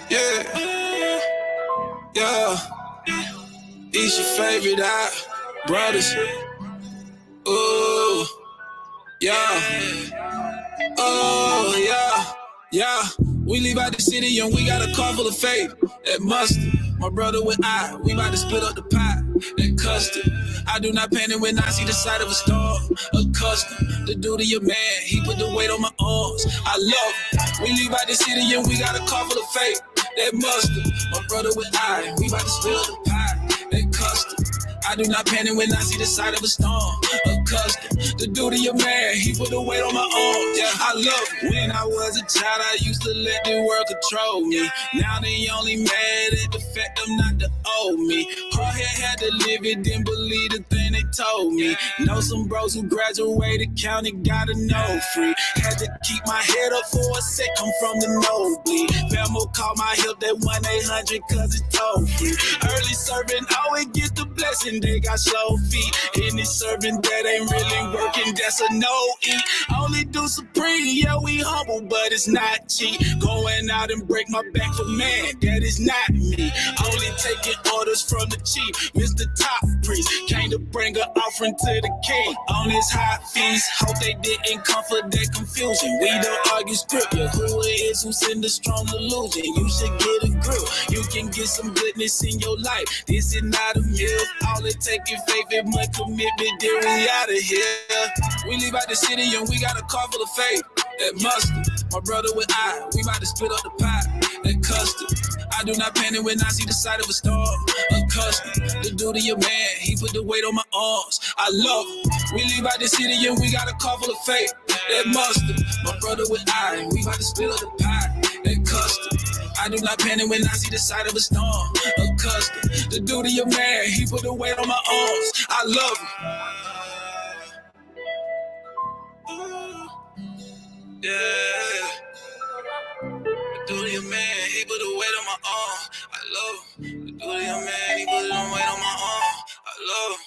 Yeah, yeah. These your favorite brothers. Ooh, yeah. Oh, yeah, yeah. We leave out the city and we got a car full of faith. That mustard, my brother with we about to split up the pot. That custard, I do not panic when I see the sight of a storm. Accustomed to do to your man, he put the weight on my arms. I love him. We leave out the city and we got a car full of faith. That mustard, my brother with we about to split up the pot. That custard, I do not panic when I see the sight of a storm. Accustomed to do to your man, he put the weight on my arms. Yeah, I love it. When I was a child, I used to let the world control me. Now they only mad at the fact I'm not the old me. Hard head had to live it, didn't believe the thing they told me. Know some bros who graduated, county got a no free. Had to keep my head up for a sec, come from the nosebleed. Famo called my help, that 1-800 cause it's toll free. Early serving, always get the blessing, they got slow feet. Any serving that ain't really working, that's a no-eat. Only do supreme, yeah, we humble, but it's not cheap. Going out and break my back for man, that is not me. Only taking orders from the chief, Mr. Top Priest. Came to bring an offering to the king on his high feast. Hope they didn't come for that confusion. We don't argue scripture. Who it is who send a strong illusion? You should get a grip. You can get some goodness in your life. This is not a myth. All it takes is faith and much commitment, then we out of here. We leave out the city and we got a car full of faith. That mustard, my brother with we about to split up the pot. That custard, I do not panic when I see the sight of a storm. Accustomed to do to your man, he put the weight on my arms. I love him. We leave out the city and we got a car full of faith. That mustard, my brother with we about to split up the pot. That custard, I do not panic when I see the sight of a storm. Accustomed to do to your man, he put the weight on my arms. I love him. Yeah. Do to your man, he put the weight on my arm. I love him. Do to your man, he put the weight on my arm. I love him.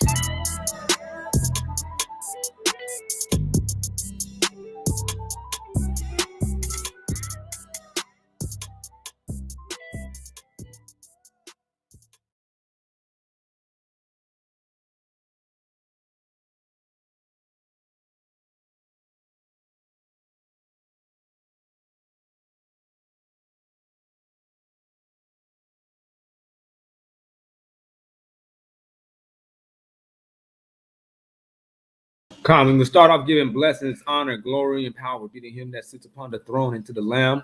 Come, we will start off giving blessings, honor, glory, and power be to him that sits upon the throne and to the Lamb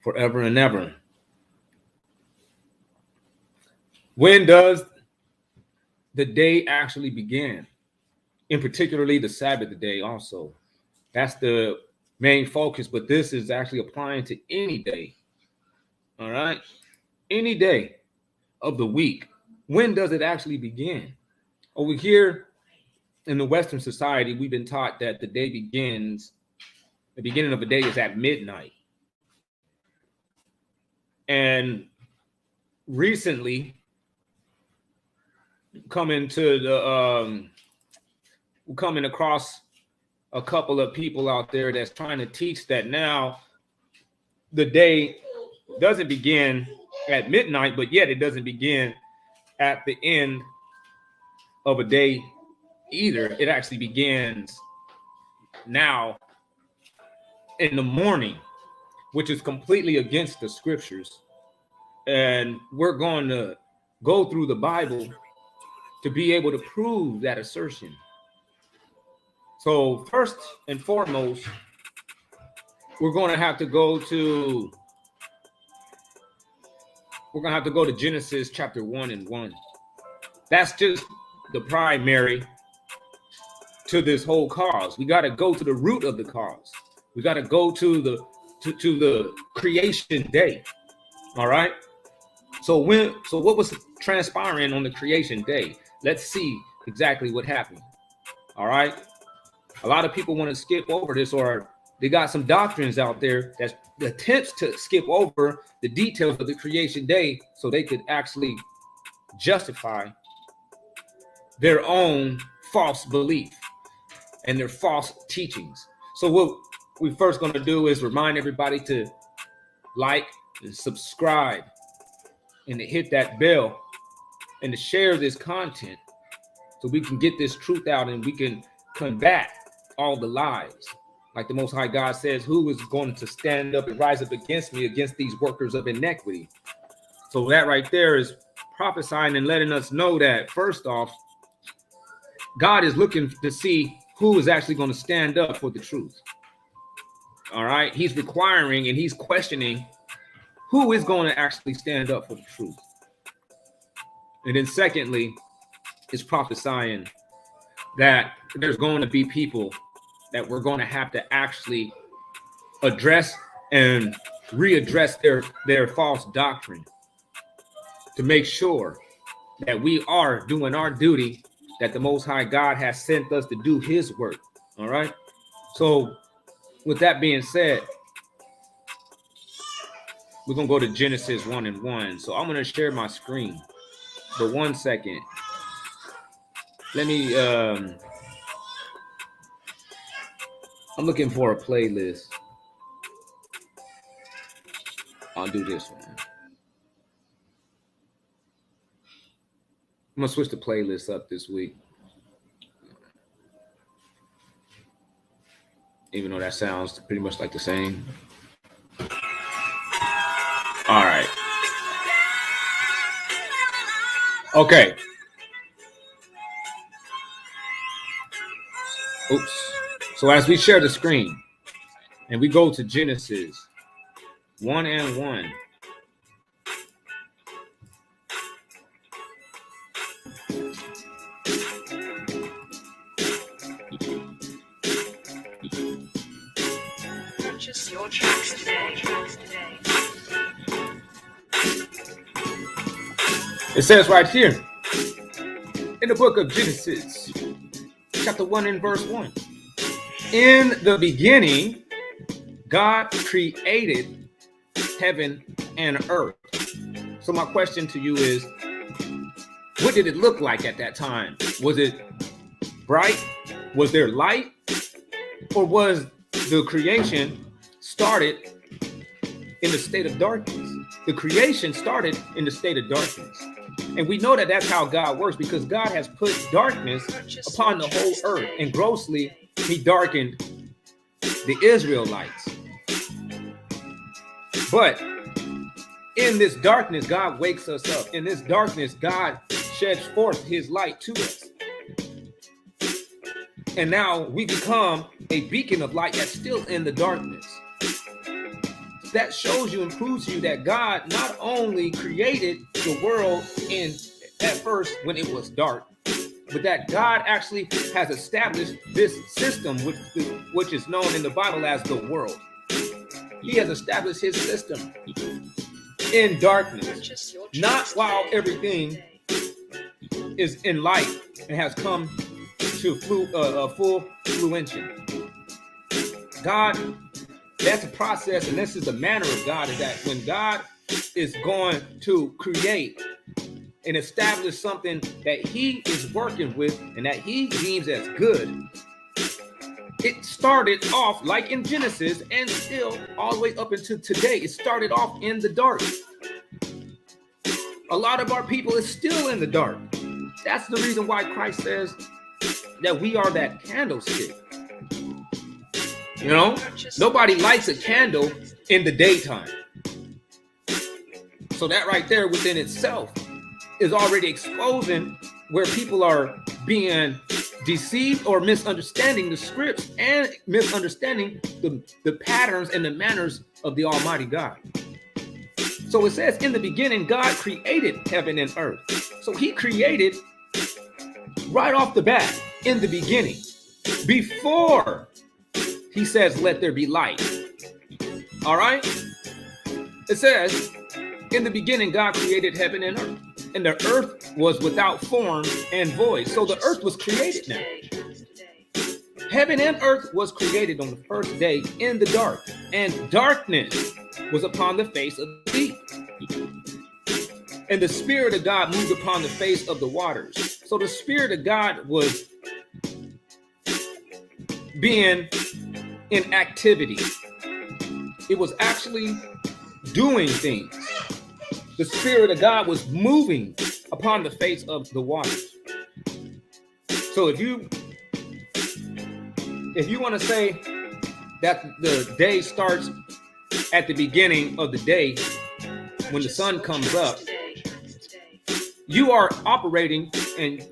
forever and ever. When does the day actually begin? In particularly the Sabbath day also. That's the main focus, but this is actually applying to any day. All right? Any day of the week. When does it actually begin? Over here, in the Western society, we've been taught that the beginning of a day is at midnight. And recently, coming across a couple of people out there that's trying to teach that now the day doesn't begin at midnight, but yet it doesn't begin at the end of a day either. It actually begins now in the morning, which is completely against the scriptures. And we're going to go through the Bible to be able to prove that assertion. So first and foremost, we're going to have to go to Genesis chapter 1:1. That's just the primary to this whole cause. We got to go to the root of the cause. We got to go to the creation day. All right. So what was transpiring on the creation day? Let's see exactly what happened. All right. A lot of people want to skip over this, or they got some doctrines out there that attempts to skip over the details of the creation day so they could actually justify their own false belief and their false teachings. So what we're first going to do is remind everybody to like, and subscribe and to hit that bell and to share this content so we can get this truth out and we can combat all the lies. Like the Most High God says, who is going to stand up and rise up against me, against these workers of iniquity? So that right there is prophesying and letting us know that, first off, God is looking to see who is actually going to stand up for the truth. All right. He's requiring and he's questioning who is going to actually stand up for the truth. And then secondly, it's prophesying that there's going to be people that we're going to have to actually address and readdress their false doctrine to make sure that we are doing our duty, that the Most High God has sent us to do his work. All right. So with that being said, we're going to go to Genesis 1:1. So I'm going to share my screen. But 1 second. Let me, I'm looking for a playlist. I'll do this one. I'm going to switch the playlist up this week. Even though that sounds pretty much like the same. All right. Okay. Oops. So as we share the screen and we go to Genesis 1:1. Purchase your tracks today. It says right here in the book of Genesis, chapter 1 and verse 1. In the beginning, God created heaven and earth. So my question to you is, what did it look like at that time? Was it bright? Was there light? Or was the creation started in the state of darkness? The creation started in the state of darkness. And we know that that's how God works, because God has put darkness upon the whole earth, and grossly he darkened the Israelites. But in this darkness, God wakes us up. In this darkness, God sheds forth his light to us. And now we become a beacon of light that's still in the darkness. That shows you and proves to you that God not only created the world at first when it was dark, but that God actually has established this system, which is known in the Bible as the world. He has established his system in darkness, not while everything is in light and has come to full fruition. God, that's a process, and this is the manner of God, is that when God is going to create and establish something that he is working with and that he deems as good, it started off like in Genesis, and still all the way up until today, it started off in the dark. A lot of our people is still in the dark. That's the reason why Christ says that we are that candlestick. You know, nobody lights a candle in the daytime. So that right there within itself is already exposing where people are being deceived or misunderstanding the scripts and misunderstanding the patterns and the manners of the Almighty God. So it says, in the beginning, God created heaven and earth. So he created right off the bat, in the beginning, before he says, let there be light. All right. It says, in the beginning, God created heaven and earth, and the earth was without form and void. So the earth was created now. Heaven and earth was created on the first day in the dark, and darkness was upon the face of the deep. And the Spirit of God moved upon the face of the waters. So the Spirit of God was being in activity. It was actually doing things. The Spirit of God was moving upon the face of the waters. So if you want to say that the day starts at the beginning of the day when the sun comes up, you are operating and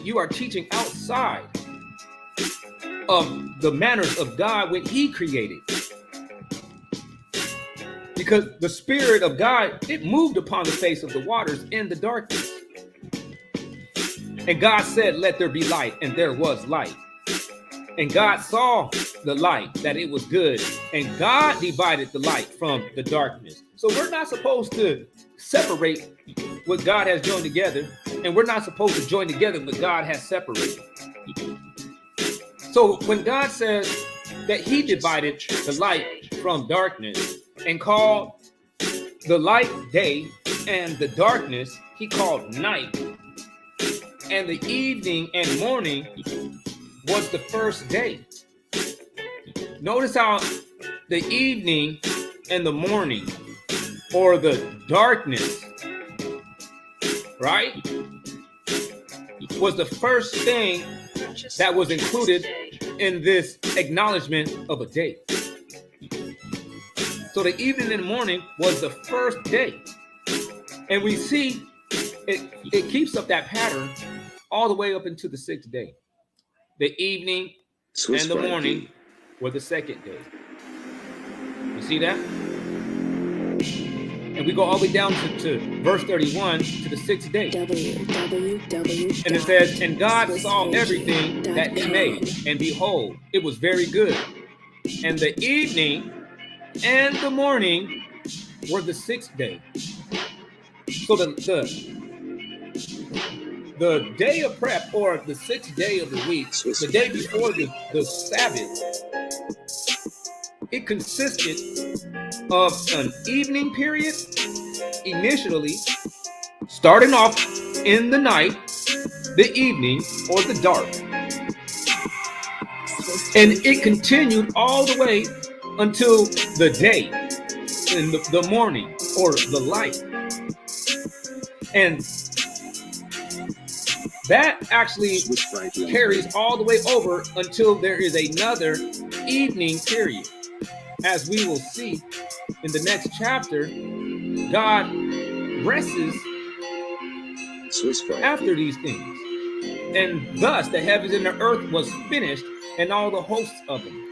you are teaching outside of the manners of God when he created. Because the Spirit of God, it moved upon the face of the waters in the darkness. And God said, let there be light, and there was light. And God saw the light, that it was good. And God divided the light from the darkness. So we're not supposed to separate what God has joined together. And we're not supposed to join together what God has separated. So when God says that he divided the light from darkness and called the light day and the darkness he called night, and the evening and morning was the first day. Notice how the evening and the morning, or the darkness, right, was the first thing that was included in this acknowledgement of a day. So the evening and morning was the first day. And we see it keeps up that pattern all the way up into the sixth day. The evening and the morning were the second day. You see that? And we go all the way down to verse 31 to the sixth day. And it says, and God saw everything that he made, and behold, it was very good. And the evening and the morning were the sixth day. So the day of prep, or the sixth day of the week, the day before the Sabbath, it consisted of an evening period, initially starting off in the night, the evening, or the dark. And it continued all the way until the day, in the morning, or the light. And that actually carries all the way over until there is another evening period. As we will see in the next chapter, God rests after these things. And thus the heavens and the earth was finished, and all the hosts of them.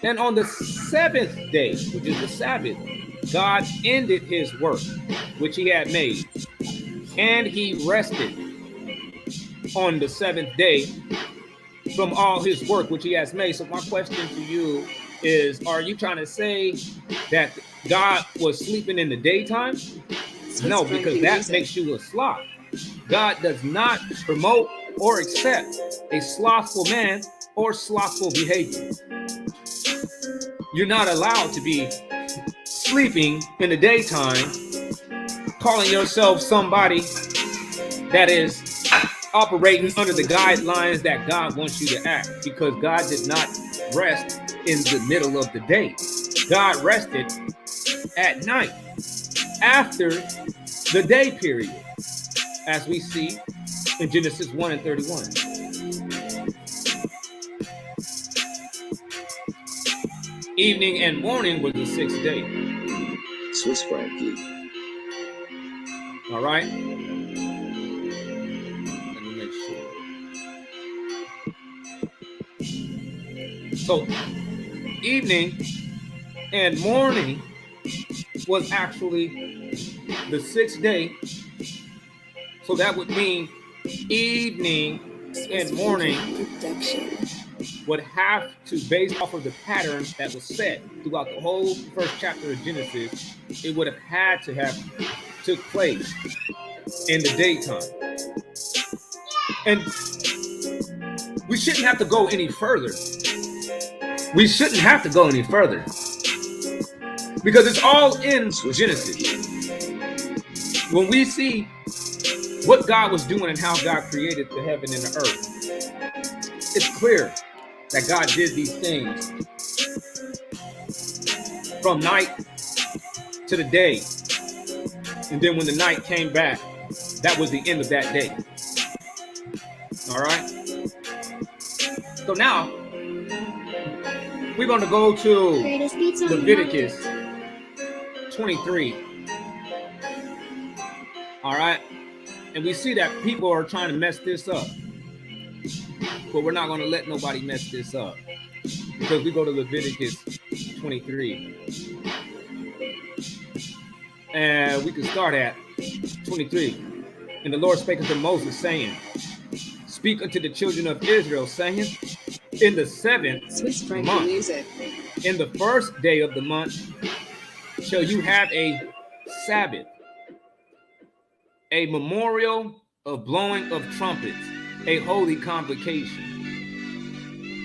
And on the seventh day, which is the Sabbath, God ended his work which he had made, and he rested on the seventh day from all his work which he has made. So my question to you is, are you trying to say that God was sleeping in the daytime? No, because that makes you a sloth. God does not promote or accept a slothful man or slothful behavior. You're not allowed to be sleeping in the daytime, calling yourself somebody that is operating under the guidelines that God wants you to act, because God did not rest in the middle of the day. God rested at night after the day period, as we see in Genesis 1 and 31. Evening and morning was the sixth day. Swiss Frankie. All right. Let me make sure. So, evening and morning was actually the sixth day. So that would mean evening and morning would have to, based off of the pattern that was set throughout the whole first chapter of Genesis, it would have had to have took place in the daytime. And we shouldn't have to go any further. We shouldn't have to go any further, because it's all in Genesis. When we see what God was doing and how God created the heaven and the earth, it's clear that God did these things from night to the day. And then when the night came back, that was the end of that day. All right. So now we're going to go to Leviticus 23. All right. And we see that people are trying to mess this up. But we're not going to let nobody mess this up. Because we go to Leviticus 23. And we can start at 23. And the Lord spake unto Moses, saying, Speak unto the children of Israel, saying, In the 7th month, in the first day of the month, shall you have a Sabbath, a memorial of blowing of trumpets, a holy convocation.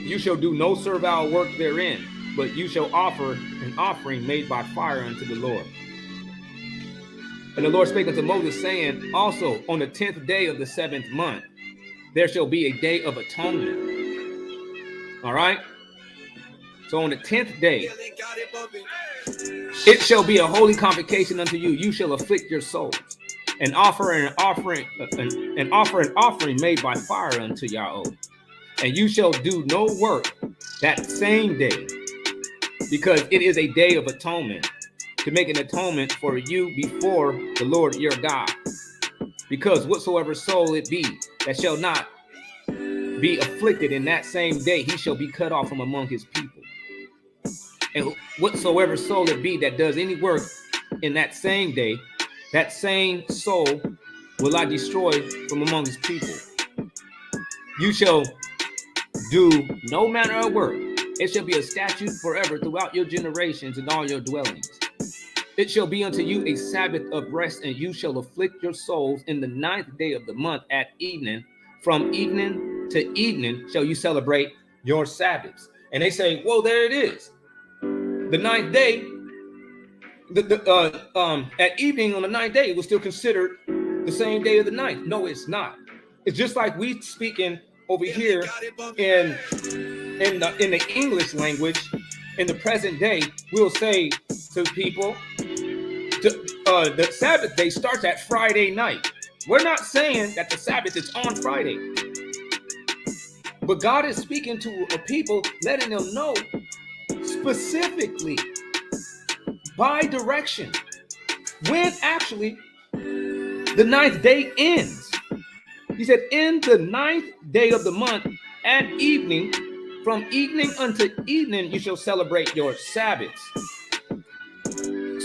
You shall do no servile work therein, but you shall offer an offering made by fire unto the Lord. And the Lord spake unto Moses, saying, Also on the 10th day of the 7th month, there shall be a day of atonement. All right? So on the 10th day, it shall be a holy convocation unto you. You shall afflict your souls, and offer an offering made by fire unto Yahweh. And you shall do no work that same day, because it is a day of atonement, to make an atonement for you before the Lord your God. Because whatsoever soul it be that shall not be afflicted in that same day, he shall be cut off from among his people. And whatsoever soul it be that does any work in that same day, that same soul will I destroy from among his people. You shall do no manner of work. It shall be a statute forever throughout your generations and all your dwellings. It shall be unto you a Sabbath of rest, and you shall afflict your souls in the 9th day of the month at evening. From evening to evening shall you celebrate your Sabbaths. And they say, well, there it is. The 9th day, at evening on the 9th day, it was still considered the same day of the 9th. No, it's not. It's just like we speaking over here in the English language. In the present day, we'll say to people, the Sabbath day starts at Friday night. We're not saying that the Sabbath is on Friday. But God is speaking to a people, letting them know specifically by direction when actually the 9th day ends. He said, in the 9th day of the month at evening, from evening unto evening, you shall celebrate your Sabbaths.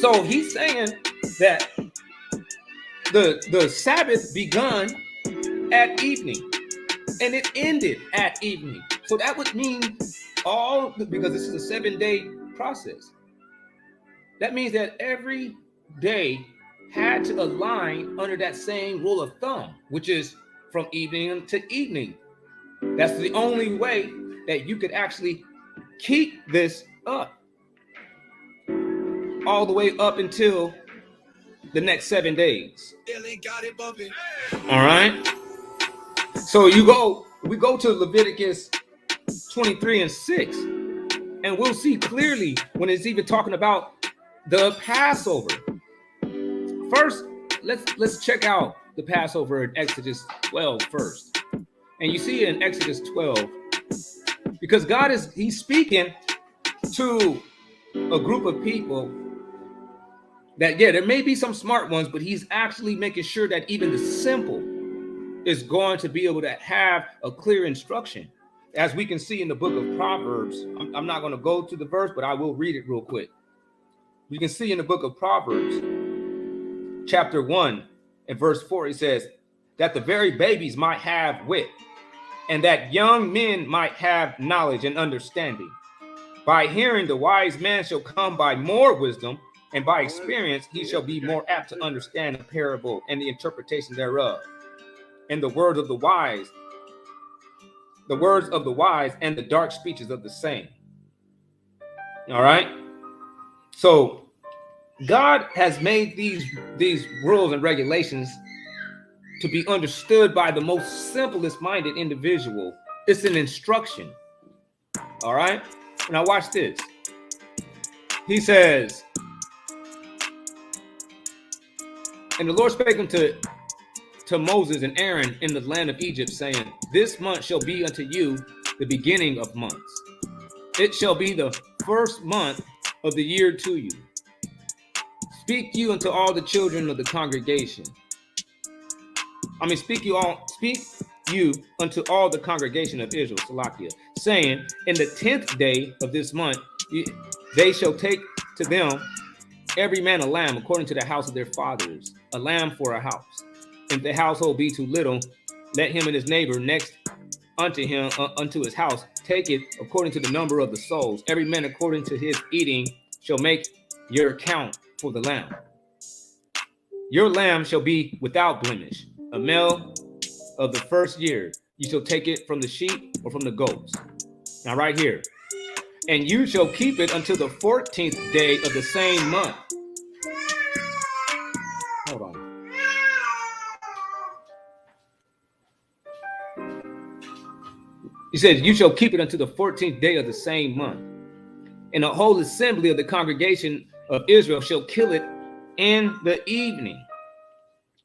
So he's saying that the Sabbath begun at evening and it ended at evening. So that would mean because this is a 7-day process. That means that every day had to align under that same rule of thumb, which is from evening to evening. That's the only way that you could actually keep this up all the way up until the next 7 days. All right. So we go to Leviticus 23:6, and we'll see clearly when it's even talking about the Passover. First, let's check out the Passover in Exodus 12 first. And you see in Exodus 12, because he's speaking to a group of people that, yeah, there may be some smart ones, but he's actually making sure that even the simple is going to be able to have a clear instruction. As we can see in the book of Proverbs, I'm not going to go to the verse, but I will read it real quick. We can see in the book of Proverbs, chapter 1 and verse 4, it says that the very babies might have wit, and that young men might have knowledge and understanding. By hearing, the wise man shall come by more wisdom, and by experience he shall be more apt to understand the parable and the interpretation thereof. And the words of the wise and the dark speeches of the same. All right. So God has made these rules and regulations to be understood by the most simplest minded individual. It's an instruction. All right. Now watch this. He says, And the Lord spake unto Moses and Aaron in the land of Egypt, saying, this month shall be unto you the beginning of months. It shall be the first month of the year to you. Speak you unto all the children of the congregation. Speak you unto all the congregation of Israel, Salakia, saying, in the 10th day of this month, they shall take to them every man a lamb according to the house of their fathers, a lamb for a house. If the household be too little, let him and his neighbor next unto him, unto his house, take it according to the number of the souls. Every man according to his eating shall make your account for the lamb. Your lamb shall be without blemish, a male of the first year. You shall take it from the sheep or from the goats. Now right here. And you shall keep it until the 14th day of the same month. Hold on. He says, you shall keep it until the 14th day of the same month. And the whole assembly of the congregation of Israel shall kill it in the evening.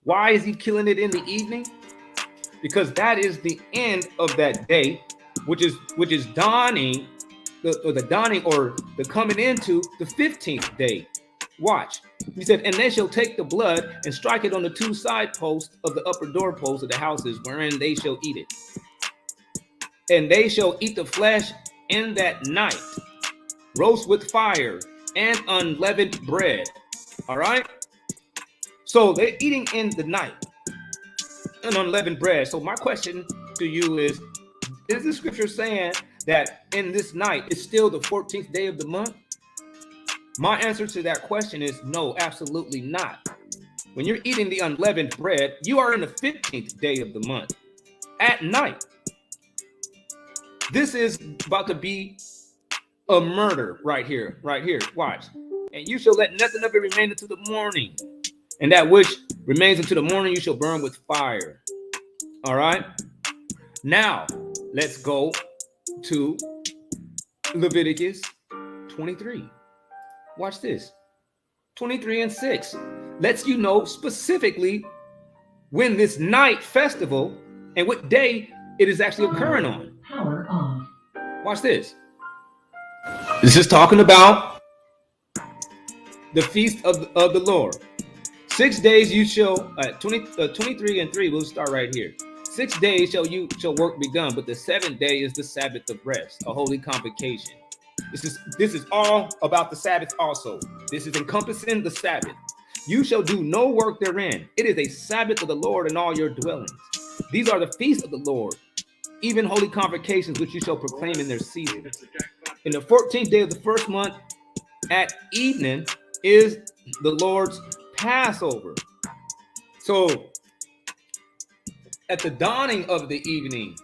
Why is he killing it in the evening? Because that is the end of that day, which is dawning, the dawning or the coming into the 15th day. Watch. He said, and they shall take the blood and strike it on the two side posts of the upper doorposts of the houses, wherein they shall eat it. And they shall eat the flesh in that night, roast with fire and unleavened bread. All right. So they're eating in the night and unleavened bread. So my question to you is the scripture saying that in this night is still the 14th day of the month? My answer to that question is no, absolutely not. When you're eating the unleavened bread, you are in the 15th day of the month at night. This is about to be a murder right here, Watch. And you shall let nothing of it remain until the morning. And that which remains until the morning you shall burn with fire. All right. Now, let's go to Leviticus 23. Watch this. 23:6 lets you know specifically when this night festival and what day it is actually occurring on. Power on. Watch this. This is talking about the feast of the Lord. 6 days you shall 23:3. We'll start right here. 6 days shall work be done, but the 7th day is the Sabbath of rest, a holy convocation. This is all about the Sabbath also. This is encompassing the Sabbath. You shall do no work therein. It is a Sabbath of the Lord in all your dwellings. These are the feasts of the Lord, even holy convocations which you shall proclaim in their season. In the 14th day of the first month at evening is the Lord's Passover. So at the dawning of the evening,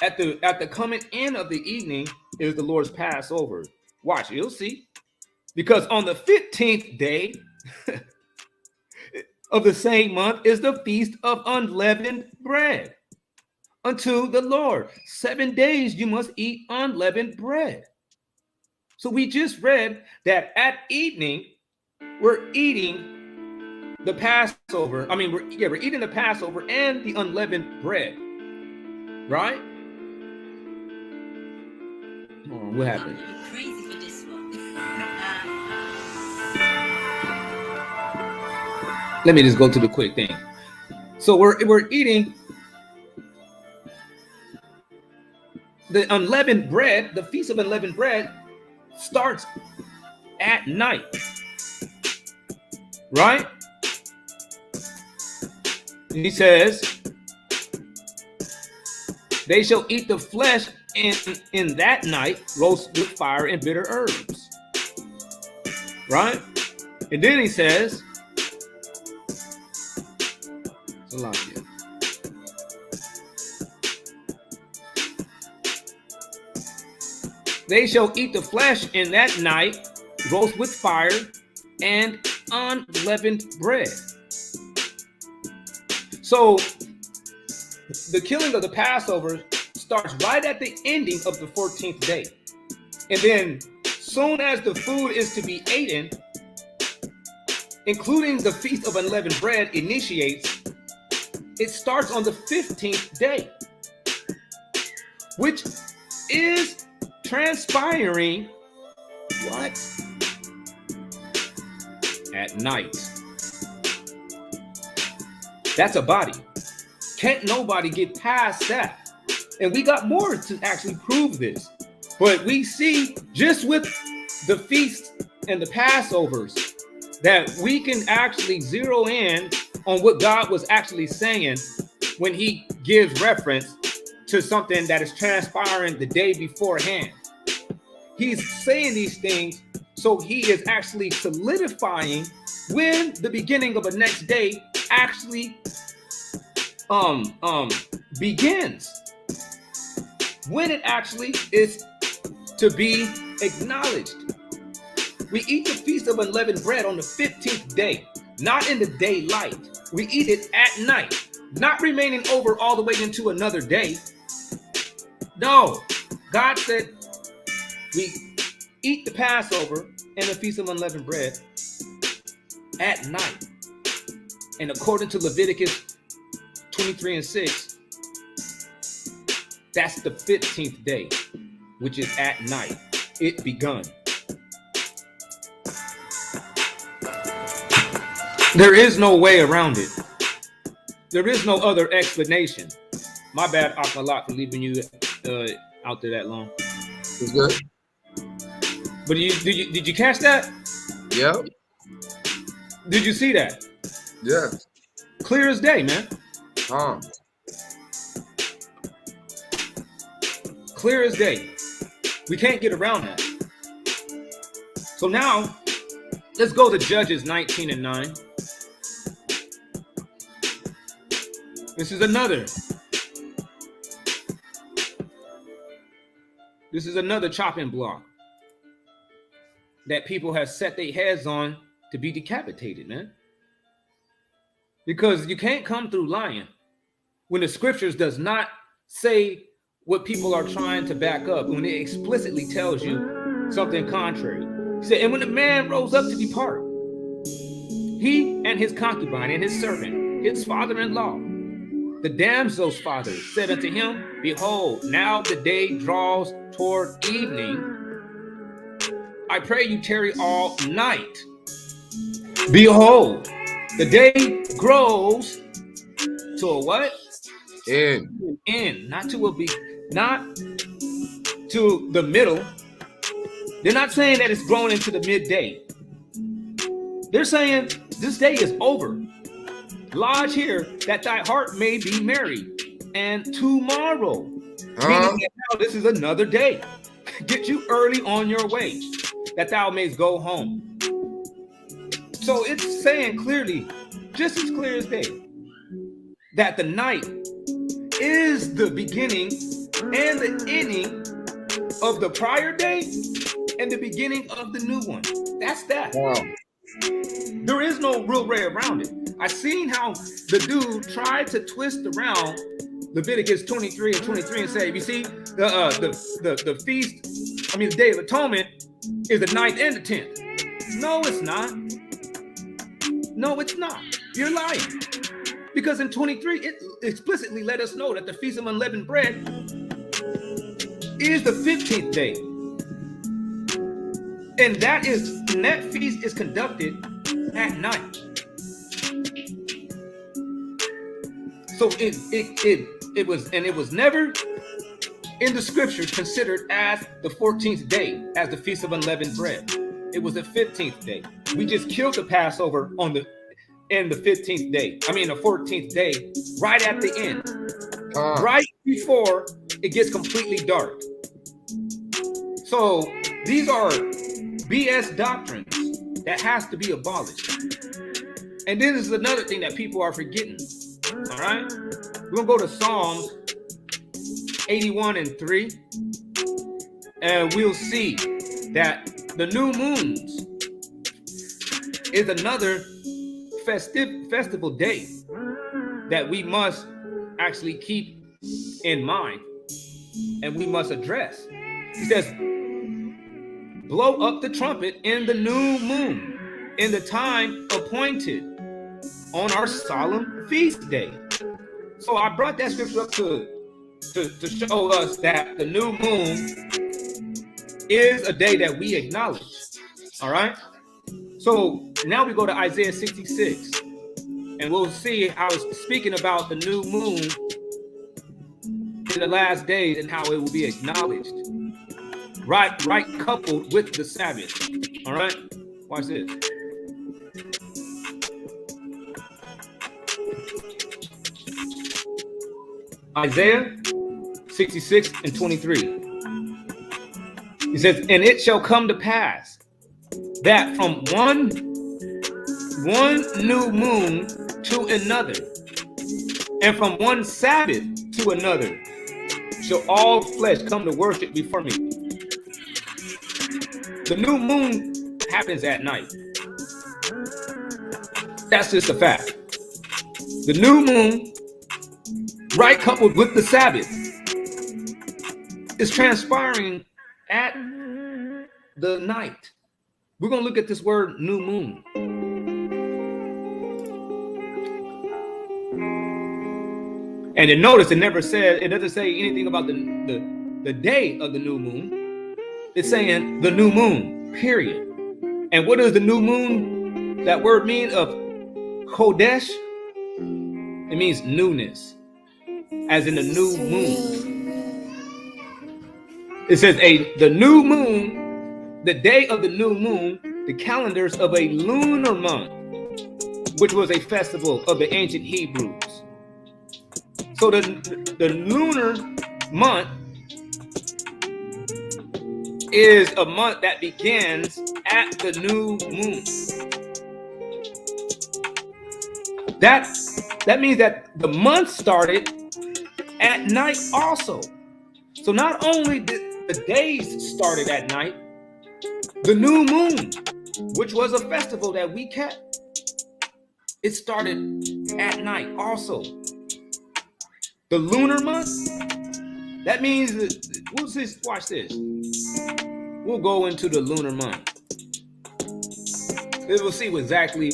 at the coming in of the evening is the Lord's Passover. Watch, you'll see. Because on the 15th day of the same month is the feast of unleavened bread unto the Lord. 7 days you must eat unleavened bread. So we just read that at evening we're eating the Passover. We're eating the Passover and the unleavened bread, right? Oh, what happened? Crazy for this one. Let me just go to the quick thing. So we're eating the unleavened bread. The feast of unleavened bread starts at night, right? And he says, they shall eat the flesh in that night, roast with fire and bitter herbs, right? And then he says, they shall eat the flesh in that night, roast with fire and unleavened bread. So the killing of the Passover starts right at the ending of the 14th day. And then soon as the food is to be eaten, including the Feast of Unleavened Bread, initiates, it starts on the 15th day, which is transpiring what? At night. That's a body. Can't nobody get past that. And we got more to actually prove this. But we see just with the feasts and the Passovers that we can actually zero in on what God was actually saying when he gives reference to something that is transpiring the day beforehand. He's saying these things so he is actually solidifying when the beginning of the next day actually begins, when it actually is to be acknowledged. We eat the Feast of Unleavened Bread on the 15th day, not in the daylight. We eat it at night, not remaining over all the way into another day. No, God said we eat the Passover and the Feast of Unleavened Bread at night. And according to Leviticus 23:6, that's the 15th day, which is at night. It begun. There is no way around it. There is no other explanation. My bad, Akmalak, for leaving you out there that long. It's good. But did you catch that? Yep. Did you see that? Yeah. Clear as day, man. Clear as day. We can't get around that. So now, let's go to Judges 19:9. This is another chopping block that people have set their heads on to be decapitated, man. Because you can't come through lying when the scriptures does not say what people are trying to back up, when it explicitly tells you something contrary. He said, and when the man rose up to depart, he and his concubine and his servant, his father-in-law, the damsel's father, said unto him, behold, now the day draws toward evening. I pray you tarry all night. Behold, the day grows to a what? End. Not to the middle. They're not saying that it's grown into the midday. They're saying this day is over. Lodge here that thy heart may be merry. And tomorrow, meaning that now this is another day. Get you early on your way, that thou mayst go home. So it's saying clearly, just as clear as day, that the night is the beginning and the ending of the prior day and the beginning of the new one. That's that. Wow. There is no real way around it. I seen how the dude tried to twist around Leviticus 23:23 and say, you see, the feast, the Day of Atonement is the 9th and the 10th. No, it's not. No, it's not. You're lying. Because in 23, it explicitly let us know that the Feast of Unleavened Bread is the 15th day. And that feast is conducted at night. So it was never in the scriptures considered as the 14th day, as the Feast of Unleavened Bread. It was the 15th day. We just killed the Passover in the 15th day. The 14th day, right at the end, right before it gets completely dark. So these are BS doctrines that has to be abolished. And this is another thing that people are forgetting. All right, we're gonna go to Psalms 81:3, and we'll see that the new moons is another festival day that we must actually keep in mind and we must address. He says, blow up the trumpet in the new moon. in the time appointed on our solemn feast day. So I brought that scripture up to show us that the new moon is a day that we acknowledge. All right. So now we go to Isaiah 66, and we'll see how it's speaking about the new moon in the last days and how it will be acknowledged. Right coupled with the Sabbath. All right. Watch this. Isaiah 66 and 23. He says, and it shall come to pass that from one new moon to another, and from one Sabbath to another, shall all flesh come to worship before me. The new moon happens at night. That's just a fact. The new moon, right coupled with the Sabbath, is transpiring at the night. We're going to look at this word new moon. And you notice it doesn't say anything about the day of the new moon. It's saying the new moon, period. And what does the new moon, that word mean of Kodesh? It means newness, as in the new moon. It says the new moon, the day of the new moon, the calendars of a lunar month, which was a festival of the ancient Hebrews. So the lunar month is a month that begins at the new moon. That means that the month started at night also. So not only did the days started at night, the new moon, which was a festival that we kept, it started at night also. The lunar month, that means watch this. We'll go into the lunar month. We'll see exactly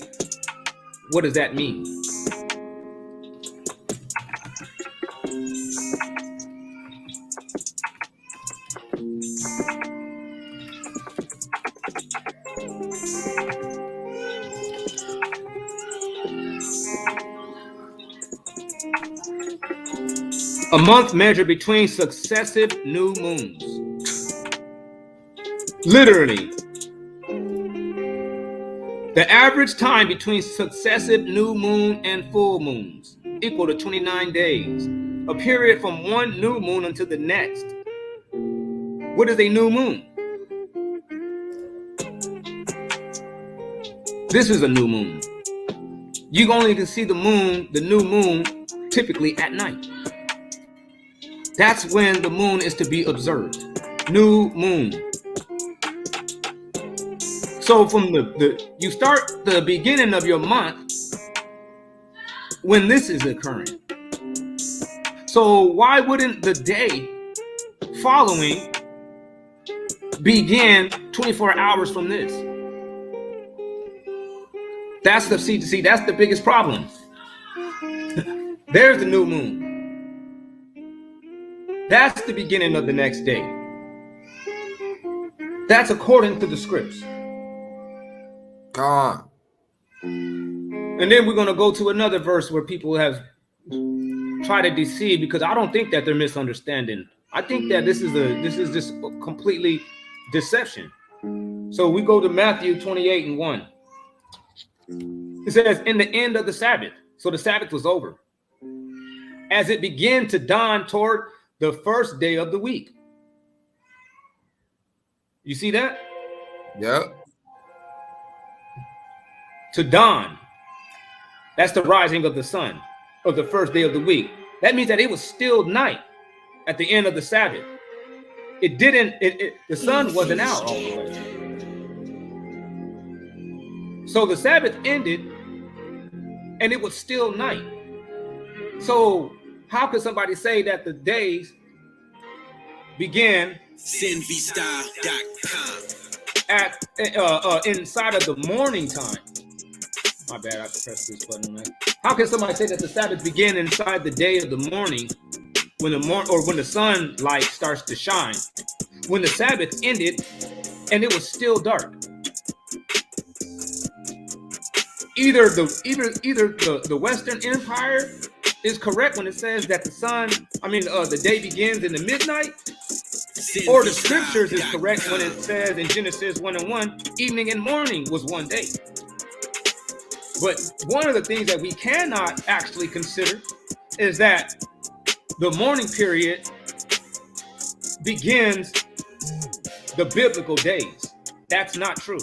what does that mean. A month measured between successive new moons. Literally, the average time between successive new moon and full moons equal to 29 days, a period from one new moon until the next. What is a new moon? This is a new moon. You only can see the new moon, typically at night. That's when the moon is to be observed. New moon. So from you start the beginning of your month when this is occurring. So why wouldn't the day following begin 24 hours from this? That's that's the biggest problem. There's the new moon. That's the beginning of the next day. That's according to the scripts. God. And then we're going to go to another verse where people have tried to deceive, because I don't think that they're misunderstanding. I think that this is just completely deception. So we go to Matthew 28 and 1. It says, in the end of the Sabbath. So the Sabbath was over. As it began to dawn toward the first day of the week. You see that? Yep. To dawn. That's the rising of the sun of the first day of the week. That means that it was still night at the end of the Sabbath. The sun wasn't out all the way. So the Sabbath ended and it was still night. So how could somebody say that the days began SinVStyle.com at inside of the morning time. My bad, I pressed this button, man. How can somebody say that the Sabbath began inside the day of the morning when the sunlight starts to shine? When the Sabbath ended and it was still dark. Either the Western Empire is correct when it says that the day begins in the midnight, or the scriptures is correct when it says in Genesis 1:1, evening and morning was one day. But one of the things that we cannot actually consider is that the morning period begins the biblical days. That's not true.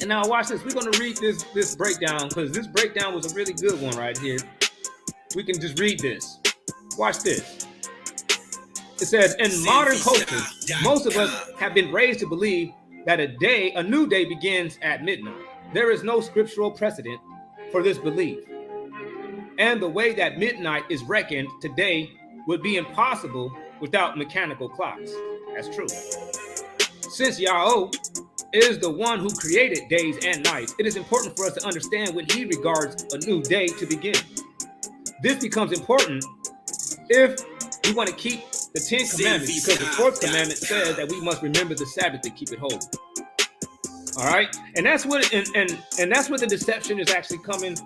And now watch this. We're going to read this breakdown, because this breakdown was a really good one right here. We can just read this. Watch this. It says, in modern culture, most of us have been raised to believe that a new day begins at midnight. There is no scriptural precedent for this belief. And the way that midnight is reckoned today would be impossible without mechanical clocks. That's true. Since Yahweh is the one who created days and nights, it is important for us to understand when he regards a new day to begin. This becomes important if we want to keep the 10 commandments, because the 4th commandment says that we must remember the Sabbath to keep it holy. All right, and that's what and that's what the deception is actually coming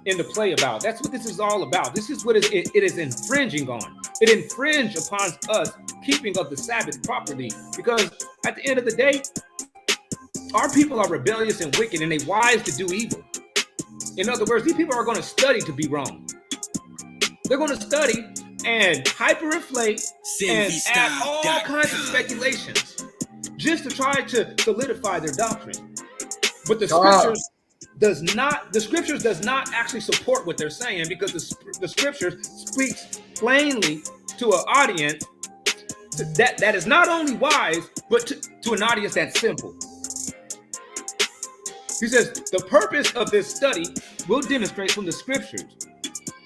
into play about. That's what this is all about. This is what it is infringing on. It infringes upon us keeping of the Sabbath properly, because at the end of the day, our people are rebellious and wicked, and they're wise to do evil. In other words, these people are going to study to be wrong. They're going to study and hyperinflate and add all kinds of speculations just to try to solidify their doctrine. But the scriptures does not actually support what they're saying, because the scriptures speaks plainly to an audience that is not only wise, but to an audience that's simple. He says, the purpose of this study will demonstrate from the scriptures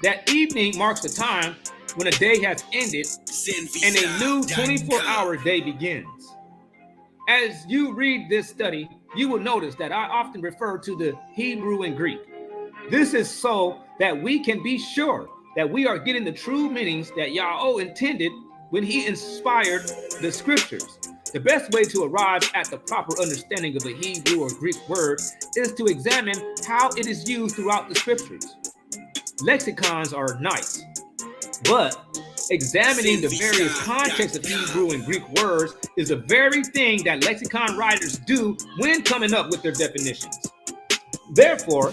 that evening marks the time when a day has ended and a new 24-hour day begins. As you read this study, you will notice that I often refer to the Hebrew and Greek. This is so that we can be sure that we are getting the true meanings that Yahweh intended when he inspired the scriptures. The best way to arrive at the proper understanding of a Hebrew or Greek word is to examine how it is used throughout the scriptures. Lexicons are nice, but examining the various contexts of Hebrew and Greek words is the very thing that lexicon writers do when coming up with their definitions. Therefore,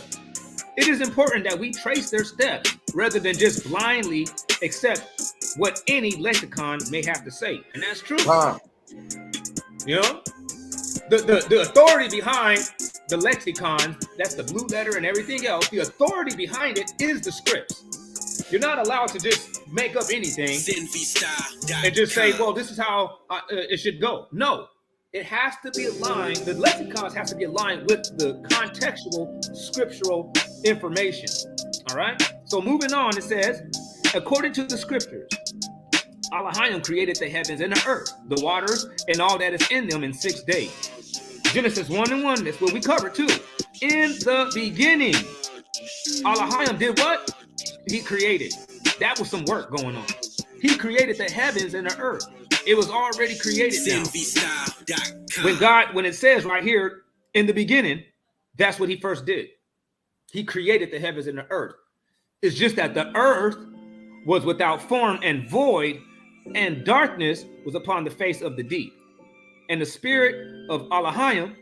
it is important that we trace their steps rather than just blindly accept what any lexicon may have to say. And that's true. You know, the authority behind the lexicon, that's the blue letter and everything else, the authority behind it is the scripts. You're not allowed to just make up anything and just say, well, this is how it should go. No, it has to be aligned. The lexicons have to be aligned with the contextual scriptural information. All right. So moving on, it says, according to the scriptures, Elohim created the heavens and the earth, the waters, and all that is in them in 6 days. Genesis 1:1, that's what we covered too. In the beginning, Elohim did what? He created. That was some work going on. He created the heavens and the earth. It was already created now. When it says right here, in the beginning, that's what he first did. He created the heavens and the earth. It's just that the earth was without form and void, and darkness was upon the face of the deep. And the spirit of Elohim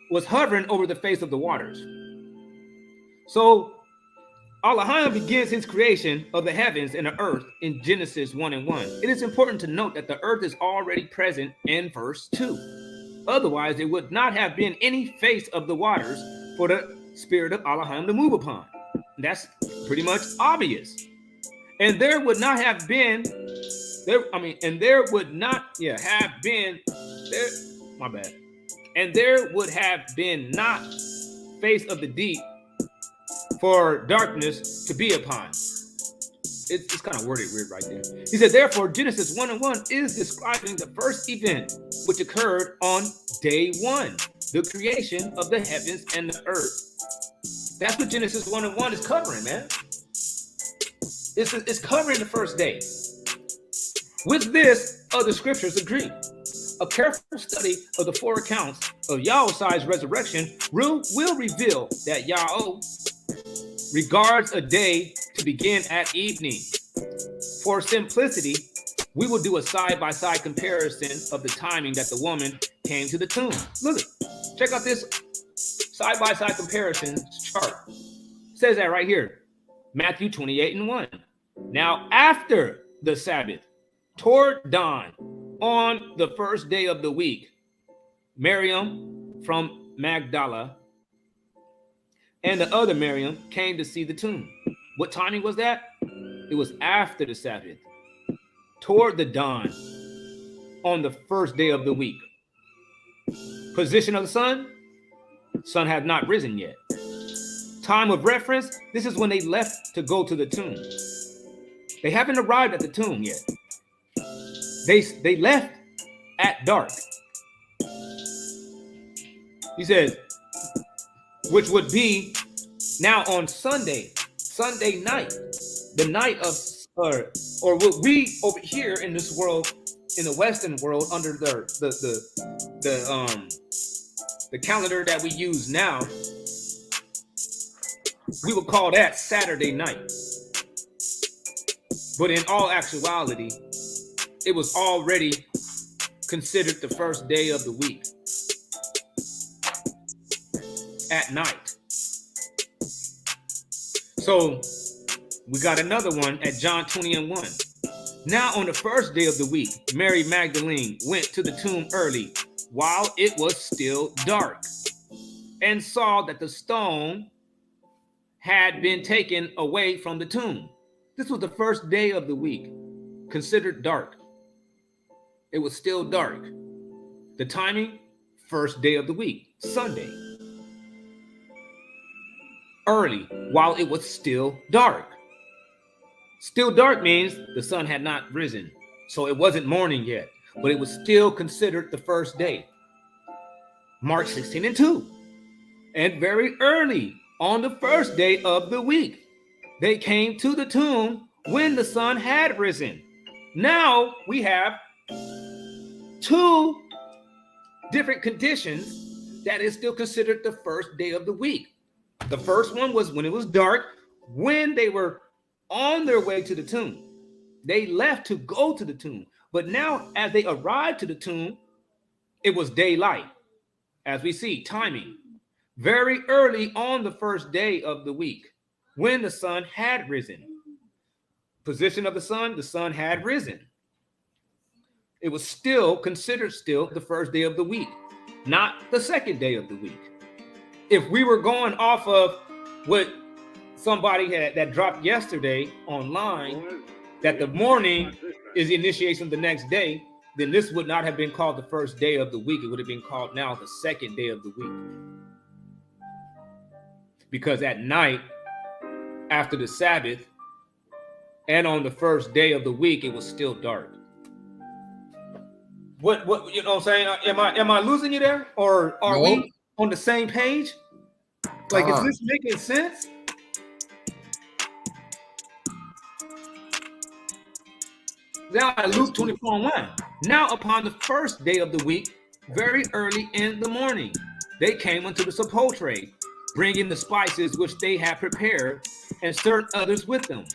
was hovering over the face of the waters. So Elohim begins his creation of the heavens and the earth in Genesis 1:1. It is important to note that the earth is already present in verse 2. Otherwise, there would not have been any face of the waters for the spirit of Elohim to move upon. That's pretty much obvious. And there would not have been and there would have been not face of the deep for darkness to be upon. It's kind of worded weird right there. He said, therefore, Genesis 1:1 is describing the first event which occurred on day 1, the creation of the heavens and the earth. That's what Genesis 1:1 is covering, man. It's covering the first day. With this, other scriptures agree. A careful study of the 4 accounts of Yahweh's resurrection will reveal that Yahweh regards a day to begin at evening. For simplicity, we will do a side-by-side comparison of the timing that the woman came to the tomb. Look, check out this side-by-side comparison chart. It says that right here, Matthew 28:1. Now, after the Sabbath, toward dawn, on the first day of the week, Miriam from Magdala and the other Miriam came to see the tomb. What timing was that? It was after the Sabbath, toward the dawn, on the first day of the week. Position of the sun? Sun had not risen yet. Time of reference? This is when they left to go to the tomb. They haven't arrived at the tomb yet. They left at dark. He says, which would be now on Sunday night, the night of, or what we over here in this world, in the Western world, under the calendar that we use now, we would call that Saturday night. But in all actuality, it was already considered the first day of the week at night. So we got another one at John 20:1. Now on the first day of the week, Mary Magdalene went to the tomb early while it was still dark and saw that the stone had been taken away from the tomb. This was the first day of the week, considered dark. It was still dark. The timing, first day of the week, Sunday. Early, while it was still dark. Still dark means the sun had not risen. So it wasn't morning yet, but it was still considered the first day. Mark 16:2. And very early on the first day of the week, they came to the tomb when the sun had risen. Now we have 2 different conditions that is still considered the first day of the week. The first one was when it was dark, when they were on their way to the tomb. They left to go to the tomb. But now as they arrived to the tomb, it was daylight. As we see, timing. Very early on the first day of the week, when the sun had risen. Position of the sun had risen. It was still considered the first day of the week, not the second day of the week. If we were going off of what somebody that dropped yesterday online, that the morning is the initiation of the next day, then this would not have been called the first day of the week. It would have been called now the second day of the week. Because at night, after the Sabbath, and on the first day of the week, it was still dark. What you know what I'm saying? Am I losing you there? Or are we on the same page? Like, is this making sense? Now at Luke 24:1. Now upon the first day of the week, very early in the morning, they came unto the sepulchre, bringing the spices which they had prepared, and certain others with them.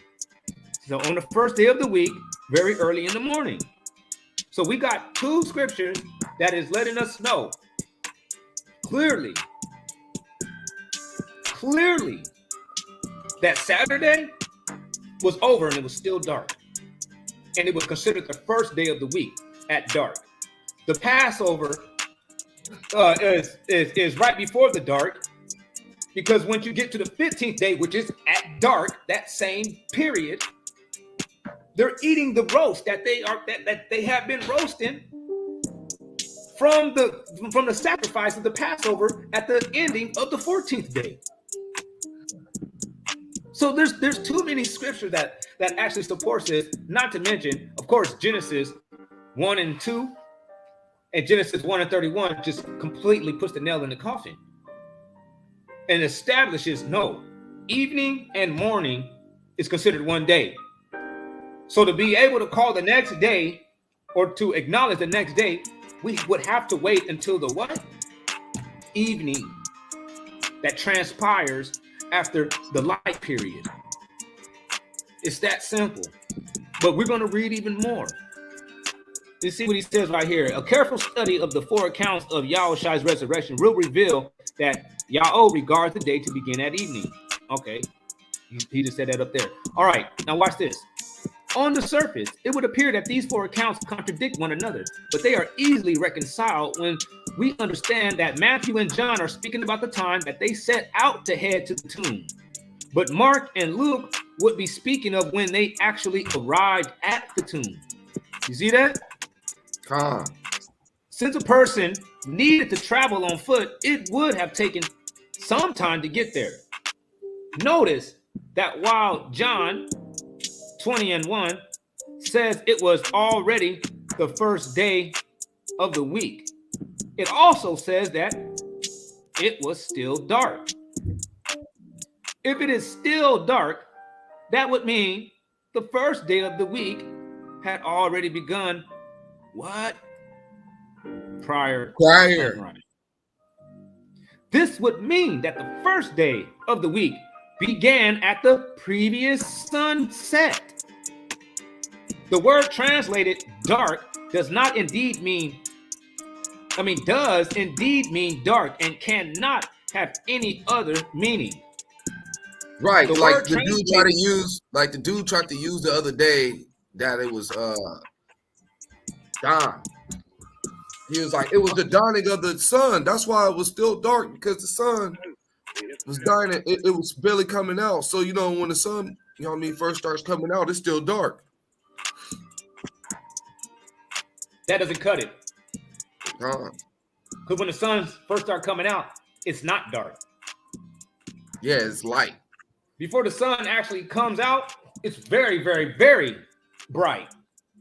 So on the first day of the week, very early in the morning. So we got 2 scriptures that is letting us know clearly that Saturday was over and it was still dark. And it was considered the first day of the week at dark. The Passover is right before the dark, because once you get to the 15th day, which is at dark, that same period, they're eating the roast that they have been roasting from the sacrifice of the Passover at the ending of the 14th day. So there's too many scriptures that actually supports this. Not to mention, of course, Genesis 1 and 2 and Genesis 1 and 31 just completely puts the nail in the coffin and establishes no, evening and morning is considered one day. So to be able to call the next day or to acknowledge the next day, we would have to wait until the what? Evening that transpires after the light period. It's that simple. But we're going to read even more. You see what he says right here. A careful study of the 4 accounts of Yahushua's resurrection will reveal that Yahweh regards the day to begin at evening. Okay, he just said that up there. All right, now watch this. On the surface, it would appear that these 4 accounts contradict one another, but they are easily reconciled when we understand that Matthew and John are speaking about the time that they set out to head to the tomb. But Mark and Luke would be speaking of when they actually arrived at the tomb. You see that? Since a person needed to travel on foot, it would have taken some time to get there. Notice that while John 20 and 1 says it was already the first day of the week, it also says that it was still dark. If it is still dark, that would mean the first day of the week had already begun. What? Prior. Sunrise. This would mean that the first day of the week began at the previous sunset. The word translated dark does indeed mean dark and cannot have any other meaning. Right, like the dude tried to use the other day that it was dawn. He was like, it was the dawning of the sun. That's why it was still dark, because the sun was dying. It was barely coming out. So, when the sun, first starts coming out, it's still dark. That doesn't cut it. Because when the sun first starts coming out, it's not dark. Yeah, it's light. Before the sun actually comes out, it's very, very, very bright.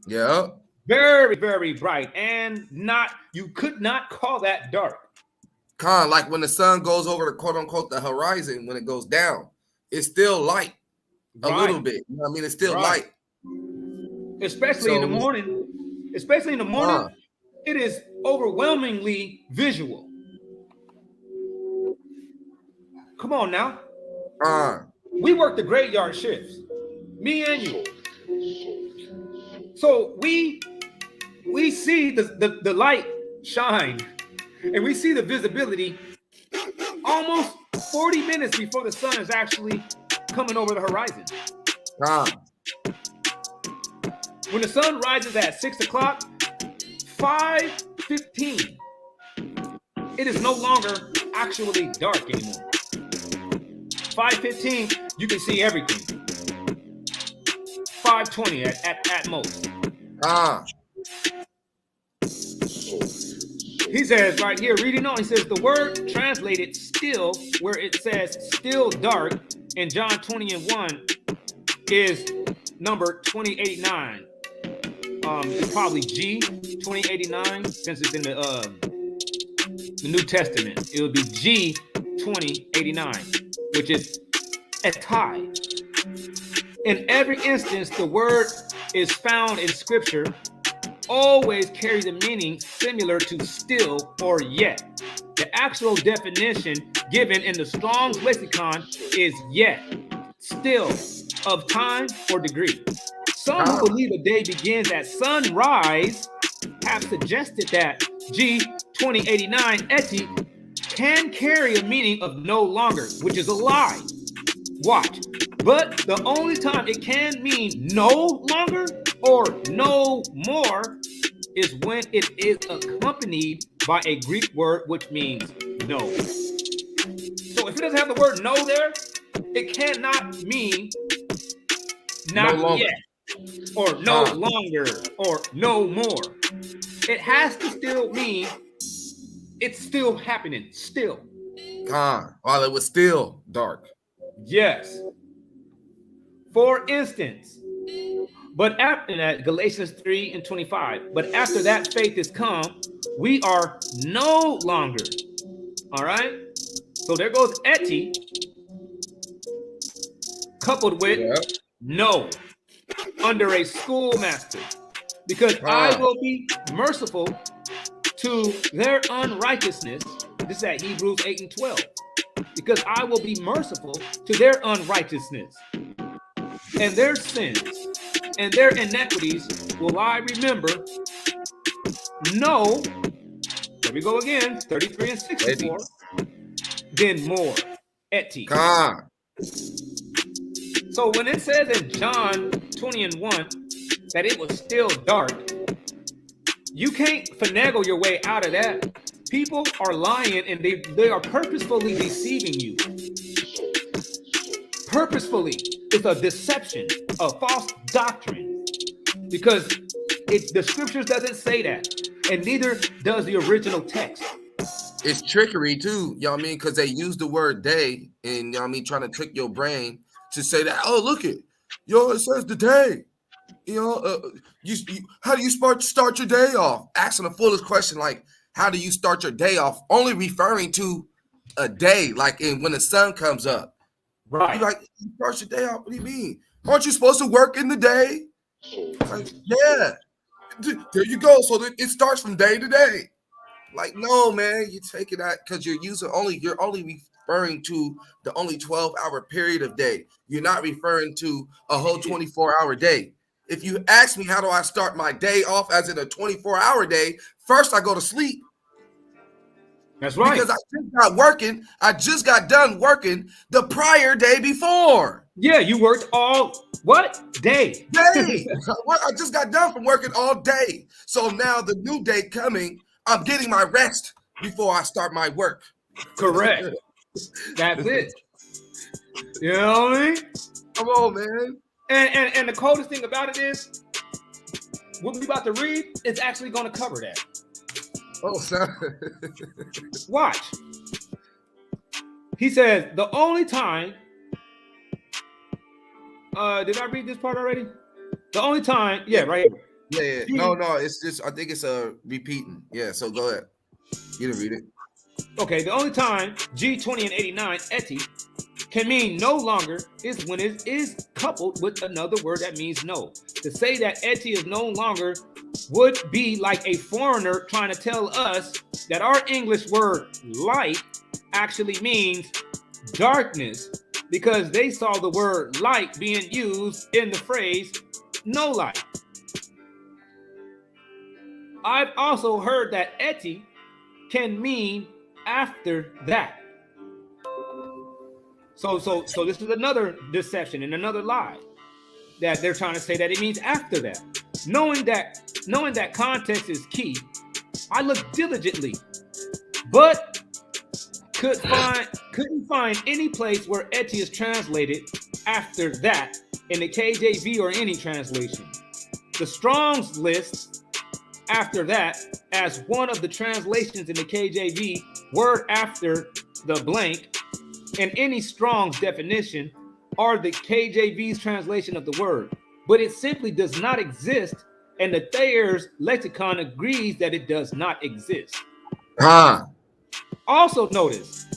Yeah. Very, very bright, and you could not call that dark. Like when the sun goes over the quote unquote the horizon, when it goes down, it's still light a little bit. You know what I mean? It's still light. Especially in the morning. It is overwhelmingly visual. Come on now. We work the graveyard shifts. Me and you. So we see the light shine, and we see the visibility almost 40 minutes before the sun is actually coming over the horizon. When the sun rises at 6 o'clock, 5:15, it is no longer actually dark anymore. 5:15, you can see everything. 5:20 at most. He says right here, reading on, he says the word translated still, where it says still dark in John 20 and 1 is number 2089. It's probably G 2089 since it's in the New Testament. It would be G 2089, which is etai. In every instance, the word is found in Scripture always carries a meaning similar to still or yet. The actual definition given in the Strong's lexicon is yet, still, of time or degree. Some who believe a day begins at sunrise have suggested that G 2089 eti can carry a meaning of no longer, which is a lie. Watch. But the only time it can mean no longer or no more is when it is accompanied by a Greek word which means no. So if it doesn't have the word no there, it cannot mean not yet or no longer or no more. It has to still mean it's still happening, still. While it was still dark. Yes. For instance, but after that, Galatians 3:25. But after that faith is come, we are no longer. All right. So there goes eti, coupled with no, under a schoolmaster, because I will be merciful to their unrighteousness. This is at Hebrews 8:12. Because I will be merciful to their unrighteousness, and their sins and their iniquities will I remember. No, there we go again, 33 and 64. Then more, eti. So when it says in John 20:1 that it was still dark, you can't finagle your way out of that. People are lying, and they are purposefully deceiving you. Purposefully. It's a deception, a false doctrine, because the scriptures doesn't say that, and neither does the original text. It's trickery too, you know what I mean? Because they use the word day, and you know what I mean, trying to trick your brain to say that, oh, look it, it says the day. How do you start your day off? Asking the foolish question like, how do you start your day off? Only referring to a day, like when the sun comes up. Right. You're like, you start your day off? What do you mean? Aren't you supposed to work in the day? Like, yeah. There you go. So it starts from day to day. Like, no, man, you take it out because you're only referring to the only 12-hour period of day. You're not referring to a whole 24-hour day. If you ask me how do I start my day off as in a 24-hour day, first I go to sleep. That's right. Because I just got done working the prior day before. Yeah, you worked all day. I just got done from working all day. So now the new day coming, I'm getting my rest before I start my work. Correct. That's it. You know what I mean? Come on, man. And the coldest thing about it is, what we about to read is actually going to cover that. Oh, son. Watch. He says, the only time, did I read this part already? The only time, yeah, right here. Yeah. No, it's just, I think it's repeating. Yeah, so go ahead. You didn't read it. Okay, the only time G20 and 89, eti, can mean no longer is when it is coupled with another word that means no. To say that eti is no longer would be like a foreigner trying to tell us that our English word light actually means darkness, because they saw the word light being used in the phrase no light. I've also heard that eti can mean after that. So this is another deception and another lie that they're trying to say that it means after that. Knowing that context is key, I looked diligently, but couldn't find any place where eti is translated after that in the KJV or any translation. The Strong's lists after that as one of the translations in the KJV, word after the blank, and any Strong's definition are the KJV's translation of the word, but it simply does not exist, and the Thayer's lexicon agrees that it does not exist. Also notice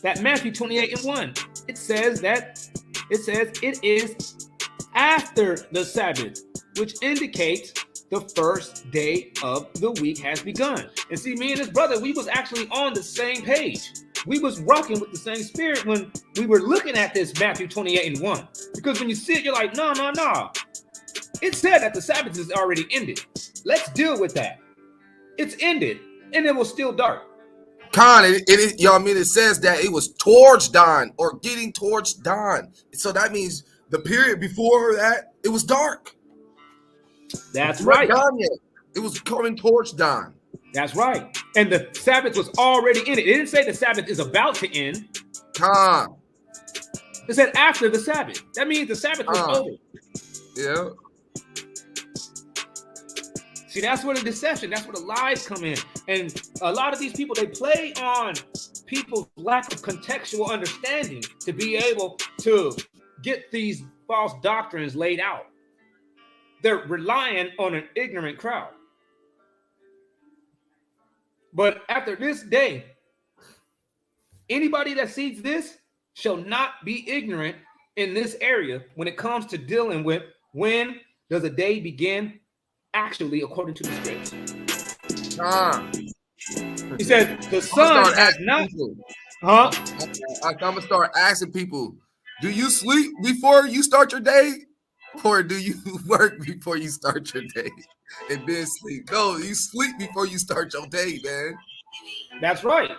that Matthew 28:1, it says it is after the Sabbath, which indicates the first day of the week has begun. And see, me and his brother, we was actually on the same page. We was rocking with the same spirit when we were looking at this Matthew 28:1. Because when you see it, you're like, no. It said that the Sabbath is already ended. Let's deal with that. It's ended, and it was still dark. It says that it was towards dawn or getting towards dawn. So that means the period before that, it was dark. That's right. It was coming towards dawn. That's right. And the Sabbath was already in it. It didn't say the Sabbath is about to end. It said after the Sabbath. That means the Sabbath was over. Yeah. See, that's where the deception, that's where the lies come in. And a lot of these people, they play on people's lack of contextual understanding to be able to get these false doctrines laid out. They're relying on an ignorant crowd. But after this day, anybody that sees this shall not be ignorant in this area when it comes to dealing with when does a day begin actually according to the scripts. He said the sun has not. I'm gonna start asking people, do you sleep before you start your day? Or do you work before you start your day and then sleep? No, you sleep before you start your day, man. That's right.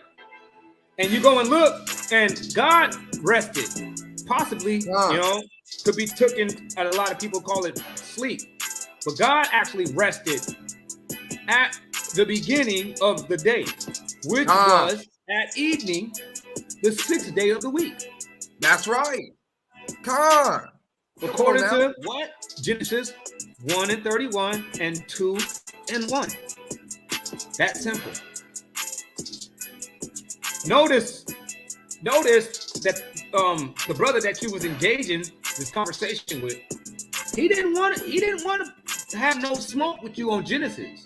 And you go and look, and God rested. Possibly, could be taken, and a lot of people call it sleep. But God actually rested at the beginning of the day, which was at evening, the 6th day of the week. That's right. Come According to what? Genesis 1:31 and 2:1. That's simple. Notice that the brother that you was engaging this conversation with, he didn't want to have no smoke with you on Genesis.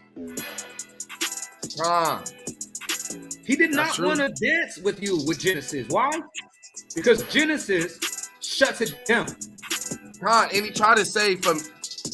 He did not want to dance with you with Genesis. Why? Because Genesis shuts it down. And he tried to say from,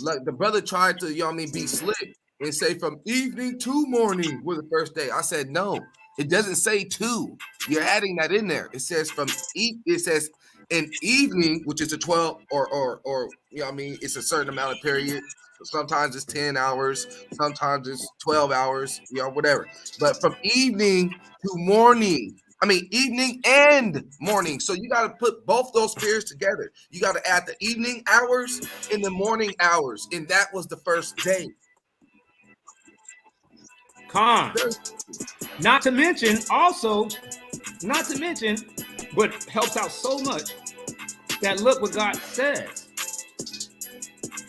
like the brother tried to, be slick and say from evening to morning was the first day. I said, no, it doesn't say two. You're adding that in there. It says it says an evening, which is a 12 or it's a certain amount of period. Sometimes it's 10 hours, sometimes it's 12 hours, whatever. But from evening to morning, evening and morning. So you got to put both those periods together. You got to add the evening hours and the morning hours. And that was the first day. Not to mention, what helps out so much, that look what God says.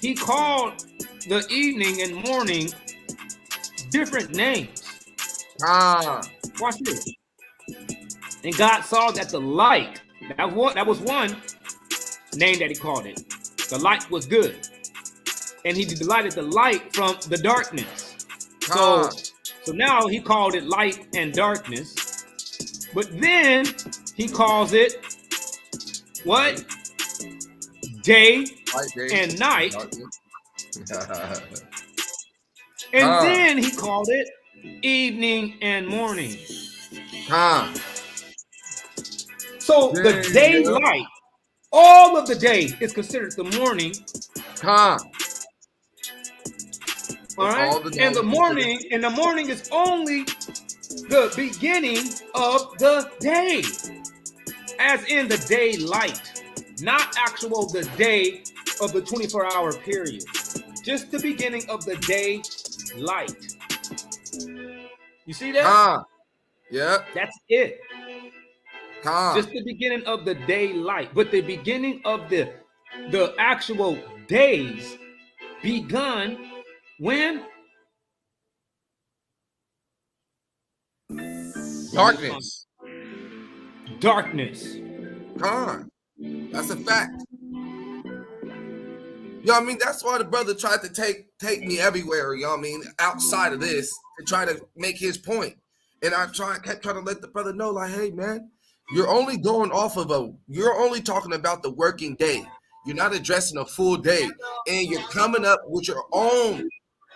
He called the evening and morning different names. Watch this. And God saw that the light, that was one name that he called it. The light was good. And he divided the light from the darkness. So now he called it light and darkness. But then he calls it what? Day and night. And then he called it evening and morning. So the daylight, all of the day is considered the morning. All right. And the morning is only the beginning of the day, as in the daylight, not actual the day of the 24-hour period, just the beginning of the daylight. You see that? Yeah. That's it. Just the beginning of the daylight, but the beginning of the actual days begun when? Darkness. That's a fact. That's why the brother tried to take me everywhere, outside of this to try to make his point. And I kept trying to let the brother know, like, hey man, you're only going off of you're only talking about the working day. You're not addressing a full day. And you're coming up with your own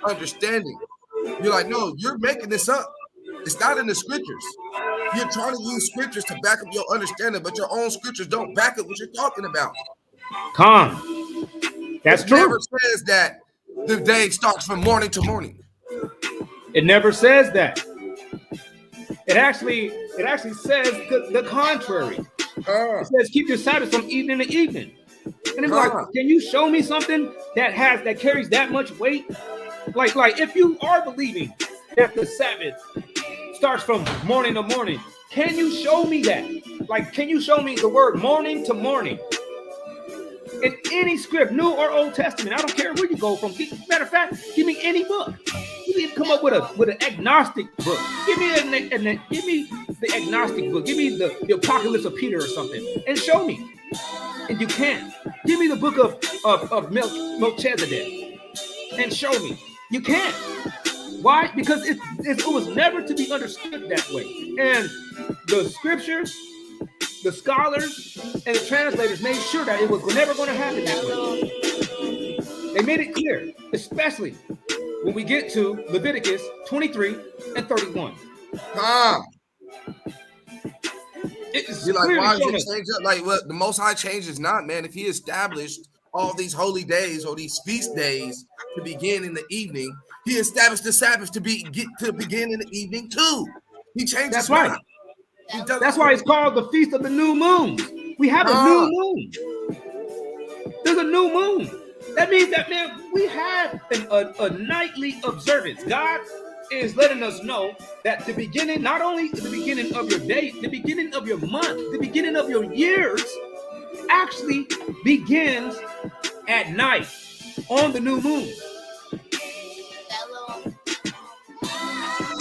understanding. You're like, no, you're making this up. It's not in the scriptures. You're trying to use scriptures to back up your understanding, but your own scriptures don't back up what you're talking about. That's true. It never says that the day starts from morning to morning. It never says that. It actually says the contrary. It says keep your Sabbath from evening to evening. And it's like, can you show me something that carries that much weight? Like if you are believing that the Sabbath starts from morning to morning, can you show me that? Like, can you show me the word morning to morning in any script, New or Old Testament? I don't care where you go from. Matter of fact, give me any book. You need to come up with an agnostic book. Give me the agnostic book. Give me the Apocalypse of Peter or something, and show me. And you can't. Give me the book of Melchizedek and show me. You can't. Why? Because it was never to be understood that way. And the scriptures, the scholars, and the translators made sure that it was never going to happen that way. They made it clear, especially when we get to Leviticus 23 and 31. You're like, why did it change up? Like, what the Most High changes not, man. If He established all these holy days or these feast days to begin in the evening, He established the Sabbath to begin in the evening too. He changes. That's right. That's why it's called the Feast of the New Moon. We have a new moon. There's a new moon. That means that, man, we have a nightly observance. God is letting us know that the beginning, not only the beginning of your day, the beginning of your month, the beginning of your years actually begins at night on the new moon.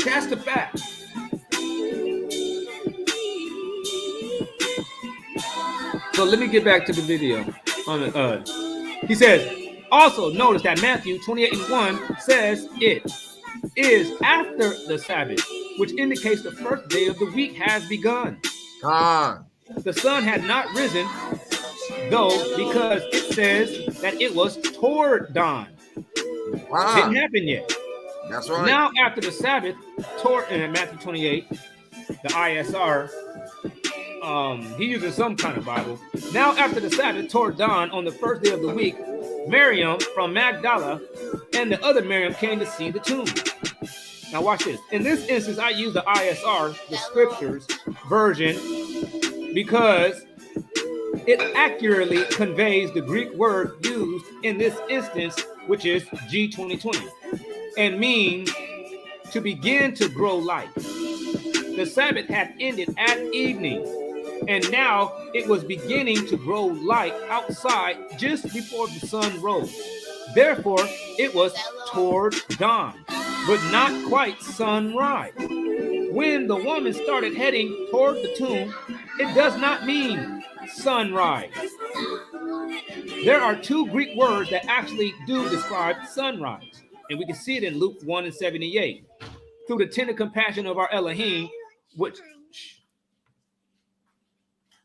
That's the fact. So let me get back to the video. He says, also notice that Matthew 28:1 says it is after the Sabbath, which indicates the first day of the week has begun. The sun had not risen, though, because it says that it was toward dawn. Didn't happen yet. That's right. Now after the Sabbath, toward in Matthew 28, the ISR, he uses some kind of Bible. Now after the Sabbath, toward dawn on the first day of the week, Miriam from Magdala and the other Miriam came to see the tomb. Now watch this. In this instance, I use the ISR, the scriptures version, because it accurately conveys the Greek word used in this instance, which is G2020, and means to begin to grow light. The Sabbath had ended at evening, and now it was beginning to grow light outside just before the sun rose. Therefore, it was toward dawn, but not quite sunrise. When the woman started heading toward the tomb, it does not mean sunrise. There are two Greek words that actually do describe sunrise, and we can see it in Luke 1:78. Through the tender compassion of our Elohim, with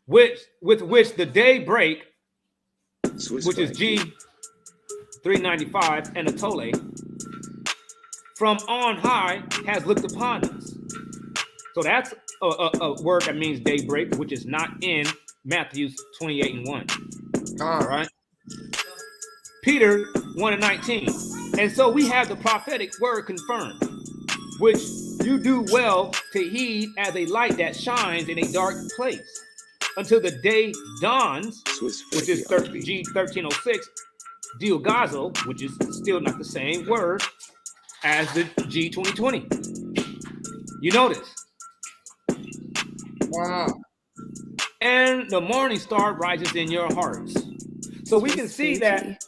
which the day break, which is G395 and Atole, from on high has looked upon us. So that's a word that means daybreak, which is not in Matthew 28:1. All right. Peter 1:19. And so we have the prophetic word confirmed, which you do well to heed as a light that shines in a dark place until the day dawns, which is G1306, Diogazo, which is still not the same word as the G2020. You notice? And the morning star rises in your hearts. So we can see that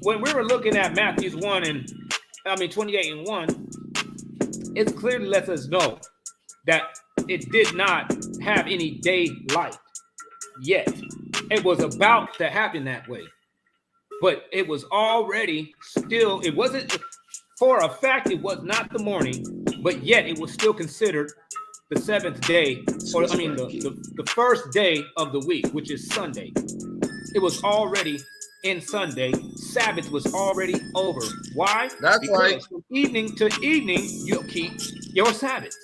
when we were looking at Matthew 28:1, it clearly lets us know that it did not have any daylight yet. It was about to happen that way, but it was already still, it wasn't, for a fact, it was not the morning, but yet it was still considered the seventh day, or I mean the first day of the week, which is Sunday. It was already in Sunday. Sabbath was already over. Why? That's because right. From evening to evening, you'll keep your Sabbath.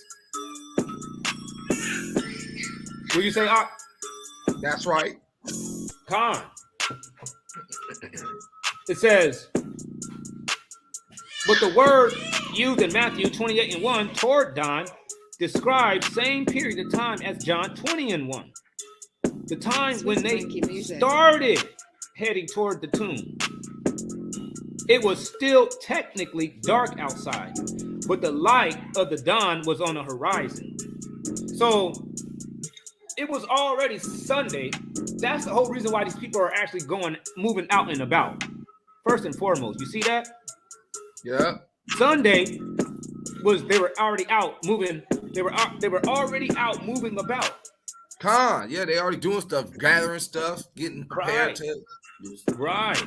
Will you say, That's right. Khan? It says, but the word used in Matthew 28:1, toward dawn, describes same period of time as John 20:1. The time when they started heading toward the tomb. It was still technically dark outside, but the light of the dawn was on the horizon. So it was already Sunday. That's the whole reason why these people are actually moving out and about. First and foremost, you see that? Yeah. Sunday was, they were already out moving. They were already out moving about. Yeah, they already doing stuff, gathering stuff, getting prepared to Right.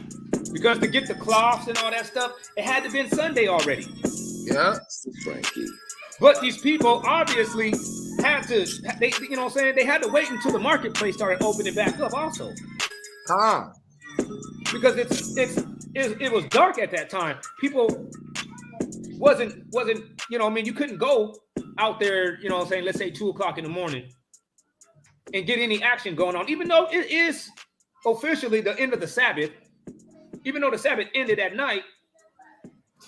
Because to get the cloths and all that stuff, it had to been Sunday already. Yeah. Frankie. But these people obviously had to, they, you know what I'm saying? They had to wait until the marketplace started opening back up also. Huh. Because it was dark at that time. People wasn't, you know what I mean? You couldn't go out there, you know what I'm saying, let's say 2 o'clock in the morning and get any action going on. Even though it is officially the end of the Sabbath, even though the Sabbath ended at night,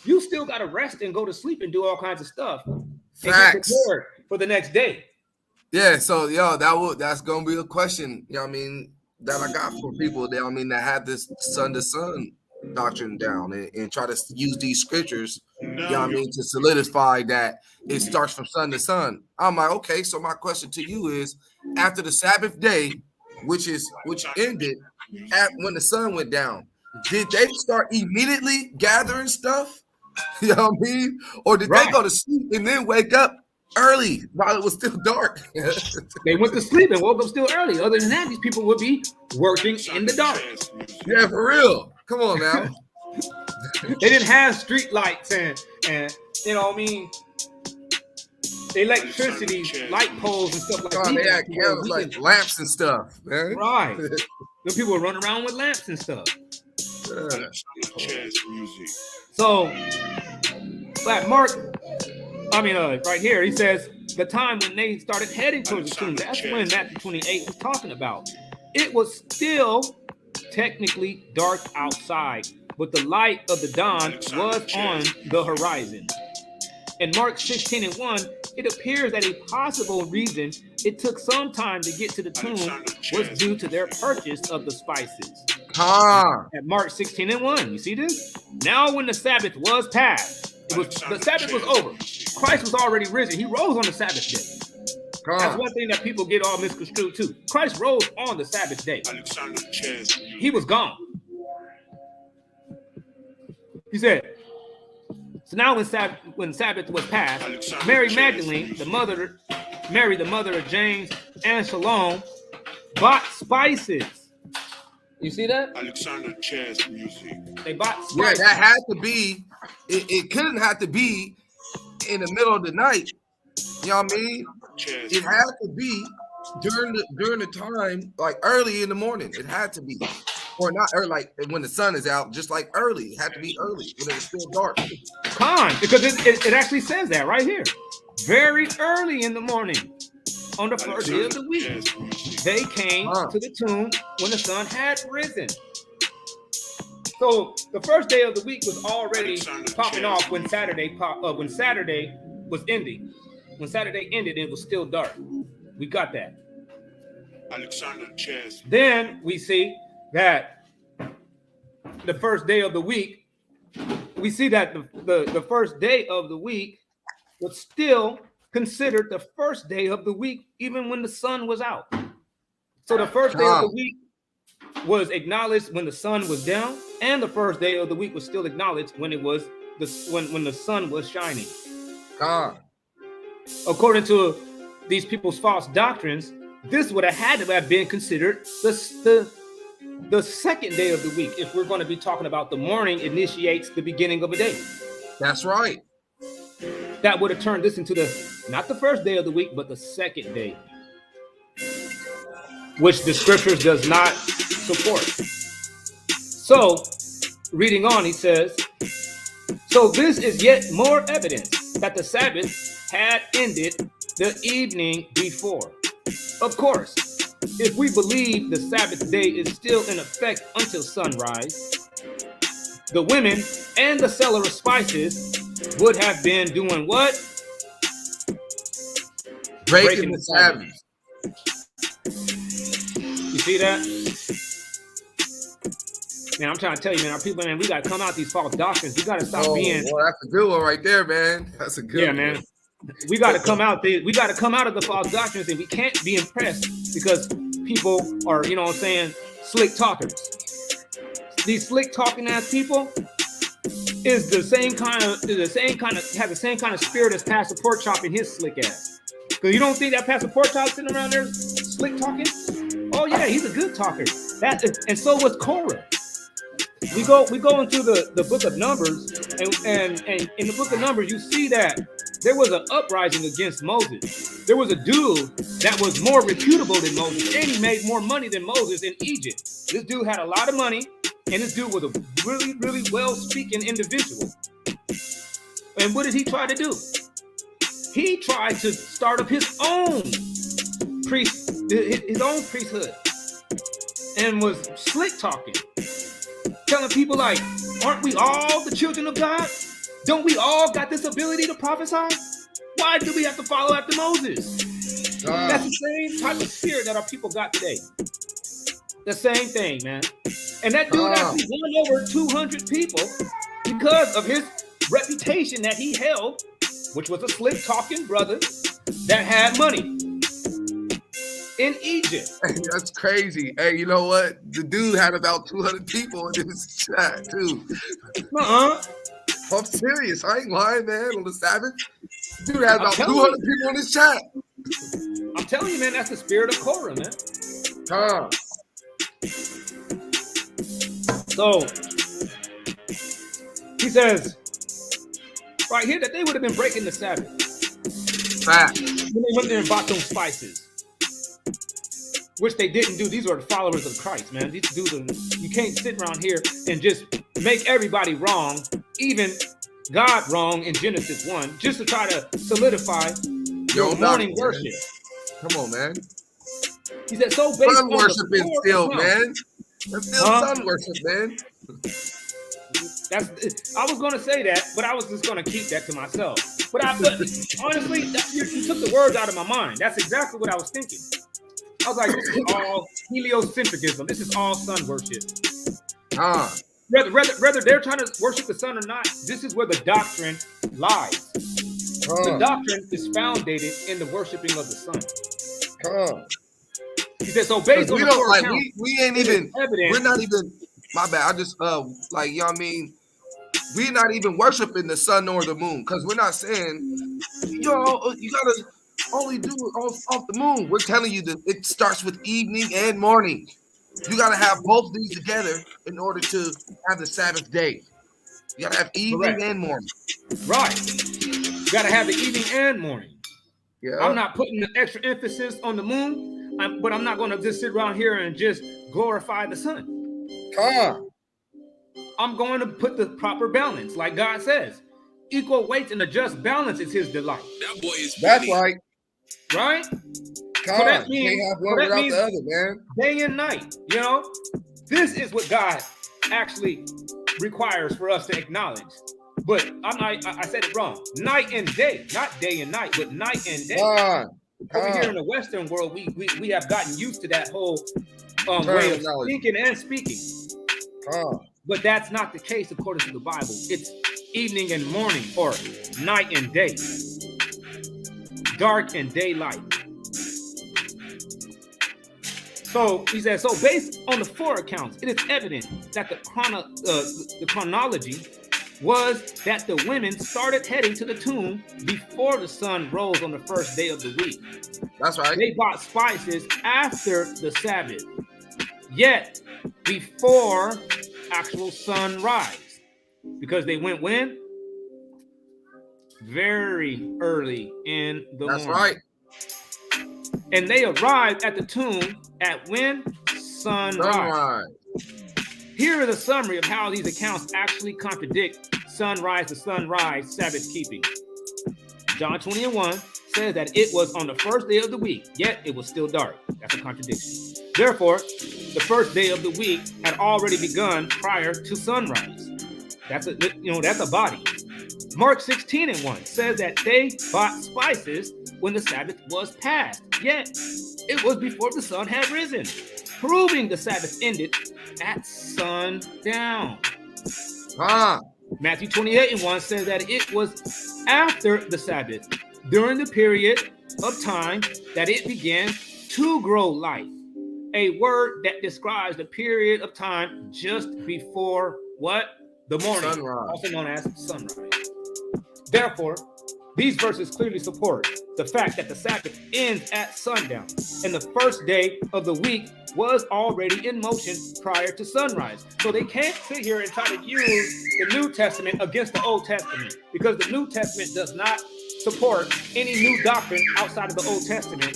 you still got to rest and go to sleep and do all kinds of stuff. Facts. For the next day. Yeah, so that's gonna be a question, you know what I mean, that I got for people that that have this sun to sun doctrine down and try to use these scriptures, you know what I mean, to solidify that it starts from sun to sun. I'm like, okay, so my question to you is, after the Sabbath day, which ended when the sun went down, did they start immediately gathering stuff? You know what I mean? Or did they go to sleep and then wake up early while it was still dark? They went to sleep and woke up still early. Other than that, these people would be working in the dark. Yeah, for real. Come on now. They didn't have street lights and you know what I mean, electricity, light poles and stuff like that. They had candles, like lamps and stuff, man. Right. The people were running around with lamps and stuff. Yeah. So, but right here, he says the time when they started heading towards the tomb, that's when Matthew 28 was talking about. It was still technically dark outside, but the light of the dawn was on the horizon. In Mark 16:1, it appears that a possible reason it took some time to get to the tomb was due to their purchase of the spices. At Mark 16:1, you see this? Now when the Sabbath was past, the Sabbath was over. Christ was already risen. He rose on the Sabbath day. That's one thing that people get all misconstrued too. Christ rose on the Sabbath day. He was gone. He said, so now when Sabbath was past, Mary Magdalene, Mary, the mother of James and Shalom, bought spices. You see that? Alexander Chess music. They bought spices. Yeah, that had to be, it couldn't have to be in the middle of the night. You know what I mean? It had to be during the time, like early in the morning. It had to be. Or not early, like when the sun is out, just like early. It had to be early when it was still dark. Because it actually says that right here. Very early in the morning, on the first day of the week, they came to the tomb when the sun had risen. So the first day of the week was already popping off when Saturday was ending. When Saturday ended, it was still dark. We got that. Then we see that the first day of the week, we see that the first day of the week was still considered the first day of the week, even when the sun was out. So the first day of the week was acknowledged when the sun was down, and the first day of the week was still acknowledged when it was when the sun was shining. According to these people's false doctrines, this would have had to have been considered the second day of the week if we're going to be talking about the morning initiates the beginning of a day. That's right. That would have turned this into not the first day of the week, but the second day, which the scriptures does not support. So, reading on, he says, so this is yet more evidence that the Sabbath had ended the evening before. Of course, if we believe the Sabbath day is still in effect until sunrise, the women and the seller of spices would have been doing what? Breaking the Sabbath. You see that? Man, I'm trying to tell you, man, our people, man, we got to come out these false doctrines. We got to stop being. Well, that's a good one right there, man. That's a good one. Man. We got to come out. We got to come out of the false doctrines, and we can't be impressed because people are, you know what I'm saying, slick talkers. These slick talking ass people is have the same kind of spirit as Pastor Pork Chop and his slick ass. Because you don't think that Pastor Pork Chop sitting around there slick talking? Oh yeah, he's a good talker. And so was Korah. we go into the book of Numbers, and in the book of Numbers, you see that there was an uprising against Moses. There was a dude that was more reputable than Moses, and he made more money than Moses in Egypt. This dude had a lot of money, and this dude was a really, really well-speaking individual. And what did he try to do? He tried to start up his own priesthood, and was slick talking, telling people like, aren't we all the children of God? Don't we all got this ability to prophesy? Why do we have to follow after Moses? That's the same type of spirit that our people got today. The same thing, man. And that dude actually won over 200 people because of his reputation that he held, which was a slick talking brother that had money in Egypt. Hey, that's crazy. Hey, you know what? The dude had about 200 people in his chat too. I'm serious. I ain't lying, man. On the Sabbath, dude had about 200 people in his chat. I'm telling you, man, that's the spirit of Korah, man. So he says right here that they would have been breaking the Sabbath. Fact. When they went there and bought those spices, which they didn't do. These are the followers of Christ, man. These dudes, you can't sit around here and just make everybody wrong, even God wrong in Genesis 1, just to try to solidify your morning worship. Come on, man. He said, so based sun on worshiping still, man. That's still sun worship, man. I was going to say that, but I was just going to keep that to myself. But honestly, you took the words out of my mind. That's exactly what I was thinking. I was like, this is all heliocentrism. This is all sun worship. Whether they're trying to worship the sun or not, this is where the doctrine lies. The doctrine is founded in the worshiping of the sun. He said, so based on we ain't even evidence, we're not even, my bad, I just like, you know what I mean, we're not even worshiping the sun nor the moon, because we're not saying, yo, you gotta only do it off the moon. We're telling you that it starts with evening and morning. You gotta have both these together in order to have the Sabbath day. You gotta have evening and morning. Right. You gotta have the evening and morning. Yeah. I'm not putting the extra emphasis on the moon, but I'm not gonna just sit around here and just glorify the sun. I'm going to put the proper balance, like God says. Equal weights and a just balance is his delight. That boy is that's right. Right? So that means, can't have one without the other, man. Day and night, you know? This is what God actually requires for us to acknowledge. But I said it wrong. Night and day, not day and night, but night and day. Over here in the Western world, we have gotten used to that whole way of thinking and speaking. But that's not the case according to the Bible. It's evening and morning, or night and day, dark and daylight. So he says, so based on the four accounts, it is evident that the chronology was that the women started heading to the tomb before the sun rose on the first day of the week. That's right. They bought spices after the Sabbath, yet before actual sunrise, because they went when? Very early in the morning. That's right. And they arrived at the tomb at when? Sunrise. Here is a summary of how these accounts actually contradict sunrise to sunrise Sabbath keeping. John 20:1 says that it was on the first day of the week, yet it was still dark. That's a contradiction. Therefore, the first day of the week had already begun prior to sunrise. That's a body. Mark 16:1 says that they bought spices when the Sabbath was passed, yet it was before the sun had risen, proving the Sabbath ended at sundown. Matthew 28:1 says that it was after the Sabbath, during the period of time that it began to grow light. A word that describes the period of time just before what? The morning, sunrise. Also known as sunrise. Therefore, These verses clearly support the fact that the Sabbath ends at sundown, and the first day of the week was already in motion prior to sunrise. So they can't sit here and try to use the New Testament against the Old Testament, because the New Testament does not support any new doctrine outside of the Old Testament,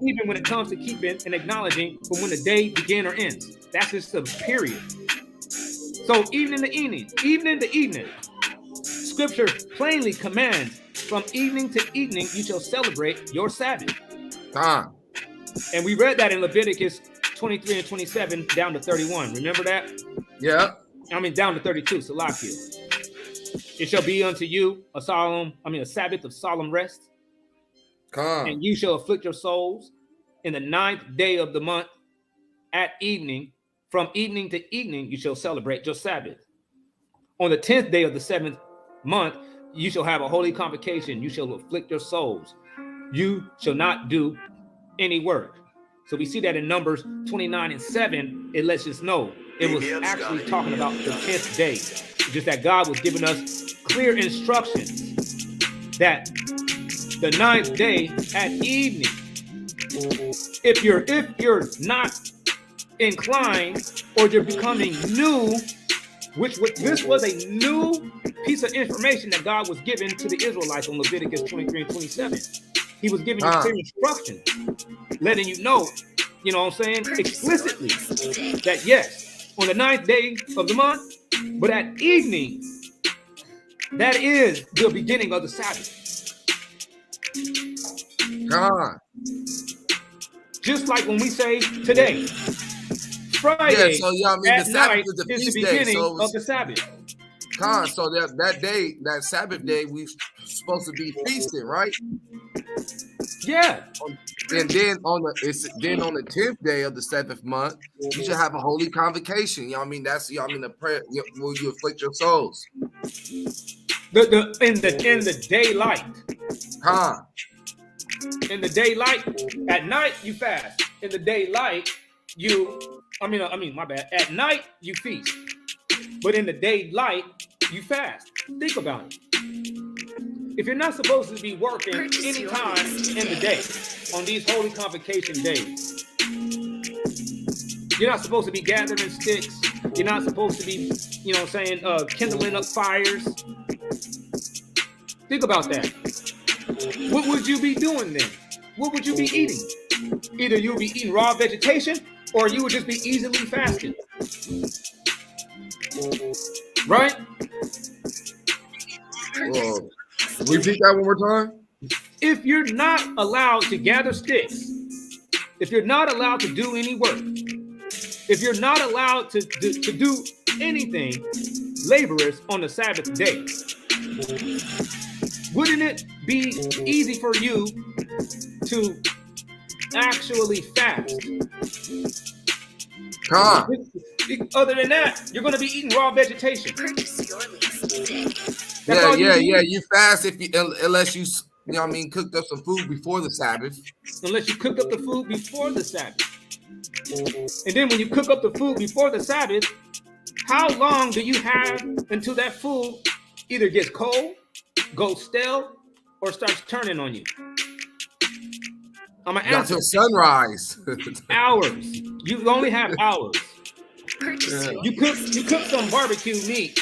even when it comes to keeping and acknowledging from when the day begins or ends. That's just a period. So evening to evening, Scripture plainly commands, from evening to evening you shall celebrate your Sabbath. And we read that in Leviticus 23 and 27 down to 31. Remember that? Yeah. I mean down to 32, Salakia. It shall be unto you a Sabbath of solemn rest. And you shall afflict your souls in the 9th day of the month at evening. From evening to evening you shall celebrate your Sabbath. On the 10th day of the 7th month you shall have a holy convocation. You shall afflict your souls. You shall not do any work. So we see that in Numbers 29 and 7, it lets us know it was actually talking about the 10th day. Just that God was giving us clear instructions that the 9th day at evening, if you're not inclined or you're becoming new, this was a new piece of information that God was giving to the Israelites on Leviticus 23 and 27. He was giving you clear instructions, letting you know, you know what I'm saying, explicitly, that yes, on the 9th day of the month, but at evening, that is the beginning of the Sabbath. Just like when we say today, Friday, at night is the beginning of the Sabbath. So that day, that Sabbath day, we supposed to be feasting, right? Yeah. And then on the 10th day of the 7th month, you should have a holy convocation. You know what I mean? That's the prayer where you afflict your souls. In the daylight. In the daylight, at night you fast. In the daylight, at night you feast. But in the daylight, you fast. Think about it. If you're not supposed to be working any time in the day on these holy convocation days, you're not supposed to be gathering sticks. You're not supposed to be, kindling up fires. Think about that. What would you be doing then? What would you be eating? Either you'll be eating raw vegetation or you would just be easily fasting. Right? Whoa. Repeat that one more time. If you're not allowed to gather sticks, if you're not allowed to do any work, if you're not allowed to do anything laborious on the Sabbath day, wouldn't it be easy for you to actually fast? Other than that, you're going to be eating raw vegetation. You fast unless you cooked up some food before the Sabbath. Unless you cooked up the food before the Sabbath. And then when you cook up the food before the Sabbath, how long do you have until that food either gets cold, goes stale, or starts turning on you? I'm gonna answer. Until sunrise. Hours. You only have hours. You cook some barbecue meat.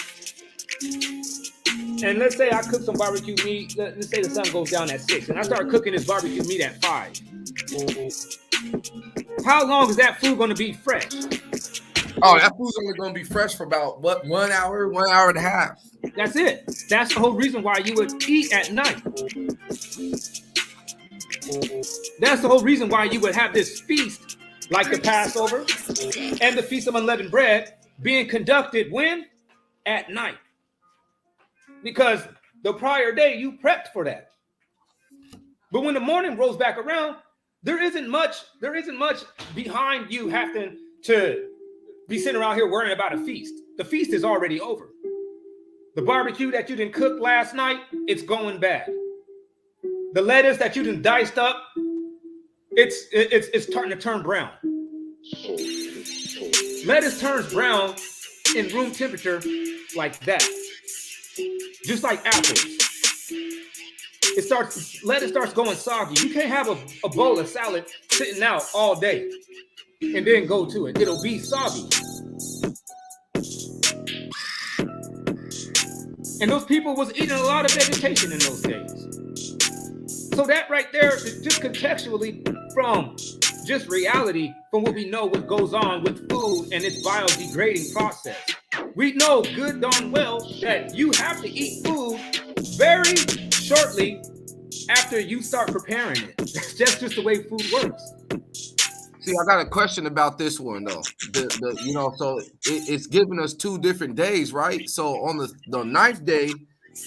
And let's say I cook some barbecue meat. Let's say the sun goes down at 6, and I start cooking this barbecue meat at 5. How long is that food going to be fresh? Oh, that food's only going to be fresh for about 1 hour, 1 hour and a half. That's it. That's the whole reason why you would eat at night. That's the whole reason why you would have this feast, like the Passover and the Feast of Unleavened Bread, being conducted when? At night. Because the prior day you prepped for that. But when the morning rolls back around, there isn't much behind you having to be sitting around here worrying about a feast. The feast is already over. The barbecue that you didn't cook last night, it's going bad. The lettuce that you didn't diced up, it's starting to turn brown. Lettuce turns brown in room temperature like that. Just like apples. lettuce starts going soggy. You can't have a bowl of salad sitting out all day and then go to it. It'll be soggy. And those people was eating a lot of vegetation in those days. So that right there is just contextually from just reality, from what we know what goes on with food and its biodegrading process. We know good darn well that you have to eat food very shortly after you start preparing it. That's just the way food works. See, I got a question about this one though. So it's giving us 2 different days, right? So on the ninth day,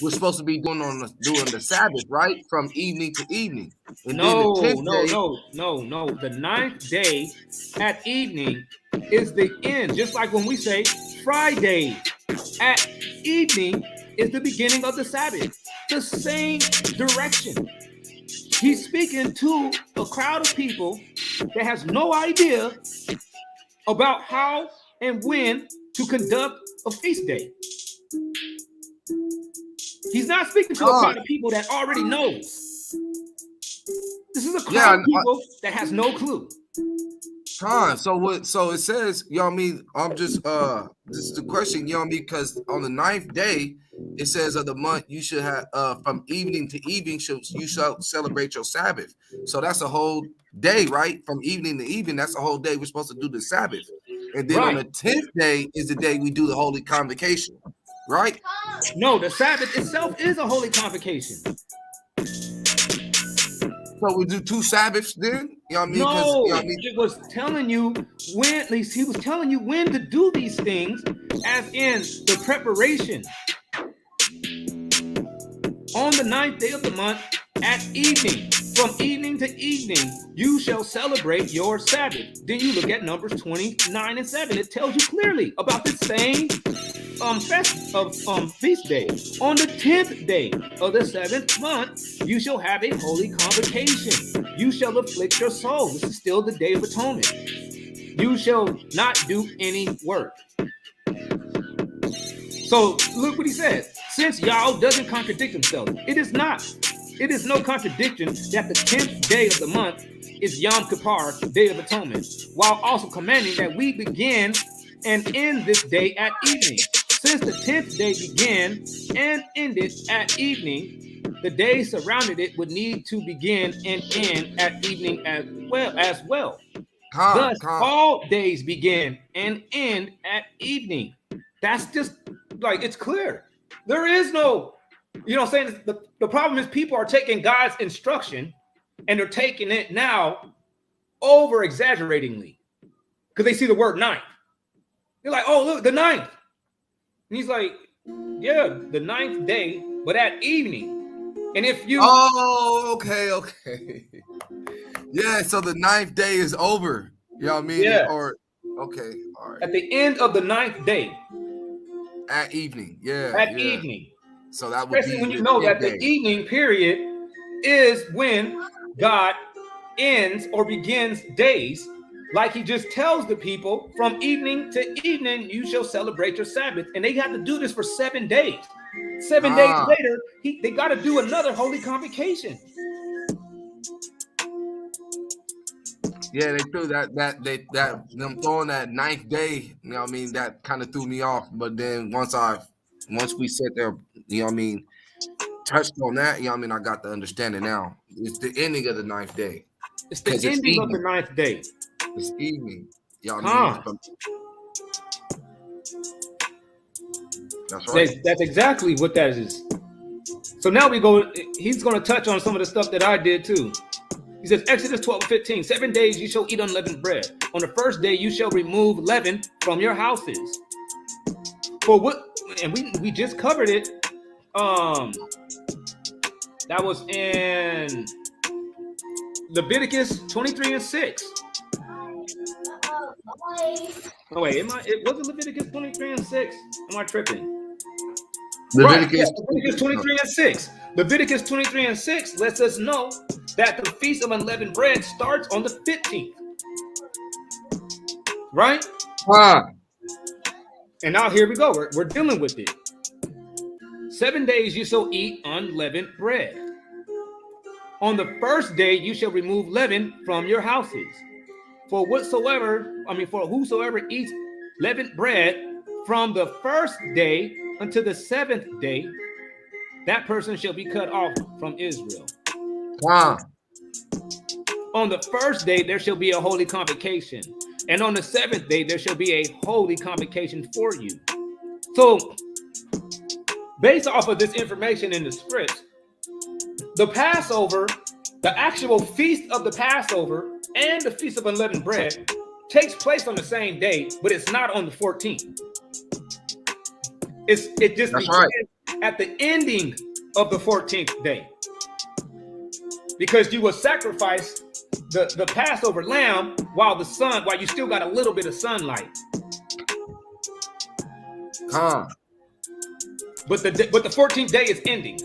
we're supposed to be doing the Sabbath, right? From evening to evening. And No. Day, The ninth day at evening is the end. Just like when we say Friday at evening is the beginning of the Sabbath. The same direction. He's speaking to a crowd of people that has no idea about how and when to conduct a feast day. He's not speaking to a crowd of people that already knows. This is a crowd of people that has no clue. So it says, you know what I mean? I'm just this is the question, you know what I mean? Because on the ninth day, it says of the month you should have from evening to evening you shall celebrate your Sabbath. So that's a whole day, right? From evening to evening, that's a whole day we're supposed to do the Sabbath. And then on the 10th day is the day we do the Holy Convocation, right? No, the Sabbath itself is a holy convocation. So we do 2 Sabbaths then? You know what I mean? No, you know what I mean? It was telling you when, at least he was telling you when to do these things, as in the preparation. On the 9th day of the month at evening, from evening to evening, you shall celebrate your Sabbath. Then you look at Numbers 29 and 7. It tells you clearly about the same feast day. On the 10th day of the 7th month, you shall have a holy convocation. You shall afflict your soul. This is still the Day of Atonement. You shall not do any work. So look what he says. Since Yahweh doesn't contradict himself, it is no contradiction that the 10th day of the month is Yom Kippur, Day of Atonement, while also commanding that we begin and end this day at evening. Since the 10th day began and ended at evening, the day surrounded it would need to begin and end at evening as well. Thus, all days begin and end at evening. That's just like, it's clear. There is no, you know what I'm saying? The problem is people are taking God's instruction and they're taking it now over exaggeratingly because they see the word ninth. They're like, oh, look, the ninth. And he's like, yeah, the 9th day, but at evening. And if you... Oh, okay. Yeah, so the 9th day is over. You know what I mean? Yeah. Or, okay, all right. At the end of the 9th day. At evening, yeah. At evening. So that would especially be when you know that the evening period is when God ends or begins days. Like he just tells the people, from evening to evening, you shall celebrate your Sabbath. And they have to do this for 7 days. 7 days later, they got to do another holy convocation. Yeah, they threw them throwing that 9th day, you know what I mean, that kind of threw me off. But then once we sat there, you know what I mean, touched on that, you know what I mean, I got the understanding now. It's the ending of the 9th day. It's the ending of the 9th day. It's evening. Y'all know. That's right. That's exactly what that is. So now he's going to touch on some of the stuff that I did too. He says, Exodus 12:15, 7 days you shall eat unleavened bread. On the first day you shall remove leaven from your houses. For what, and we just covered it. That was in Leviticus 23 and 6. Oh wait, was it Leviticus 23 and 6? Am I tripping? Leviticus 23 and 6. Leviticus 23 and 6 lets us know that the Feast of Unleavened Bread starts on the 15th. Right? And now here we go. We're dealing with it. 7 days you shall eat unleavened bread. On the first day you shall remove leaven from your houses. For whosoever eats leavened bread from the first day until the seventh day, that person shall be cut off from Israel. On the first day there shall be a holy convocation, and on the seventh day there shall be a holy convocation for you. So, based off of this information in the scripts, the Passover, the actual feast of the Passover and the Feast of Unleavened Bread takes place on the same day, but it's not on the 14th. It just begins at the ending of the 14th day, because you will sacrifice the Passover lamb while you still got a little bit of sunlight. But the 14th day is ending.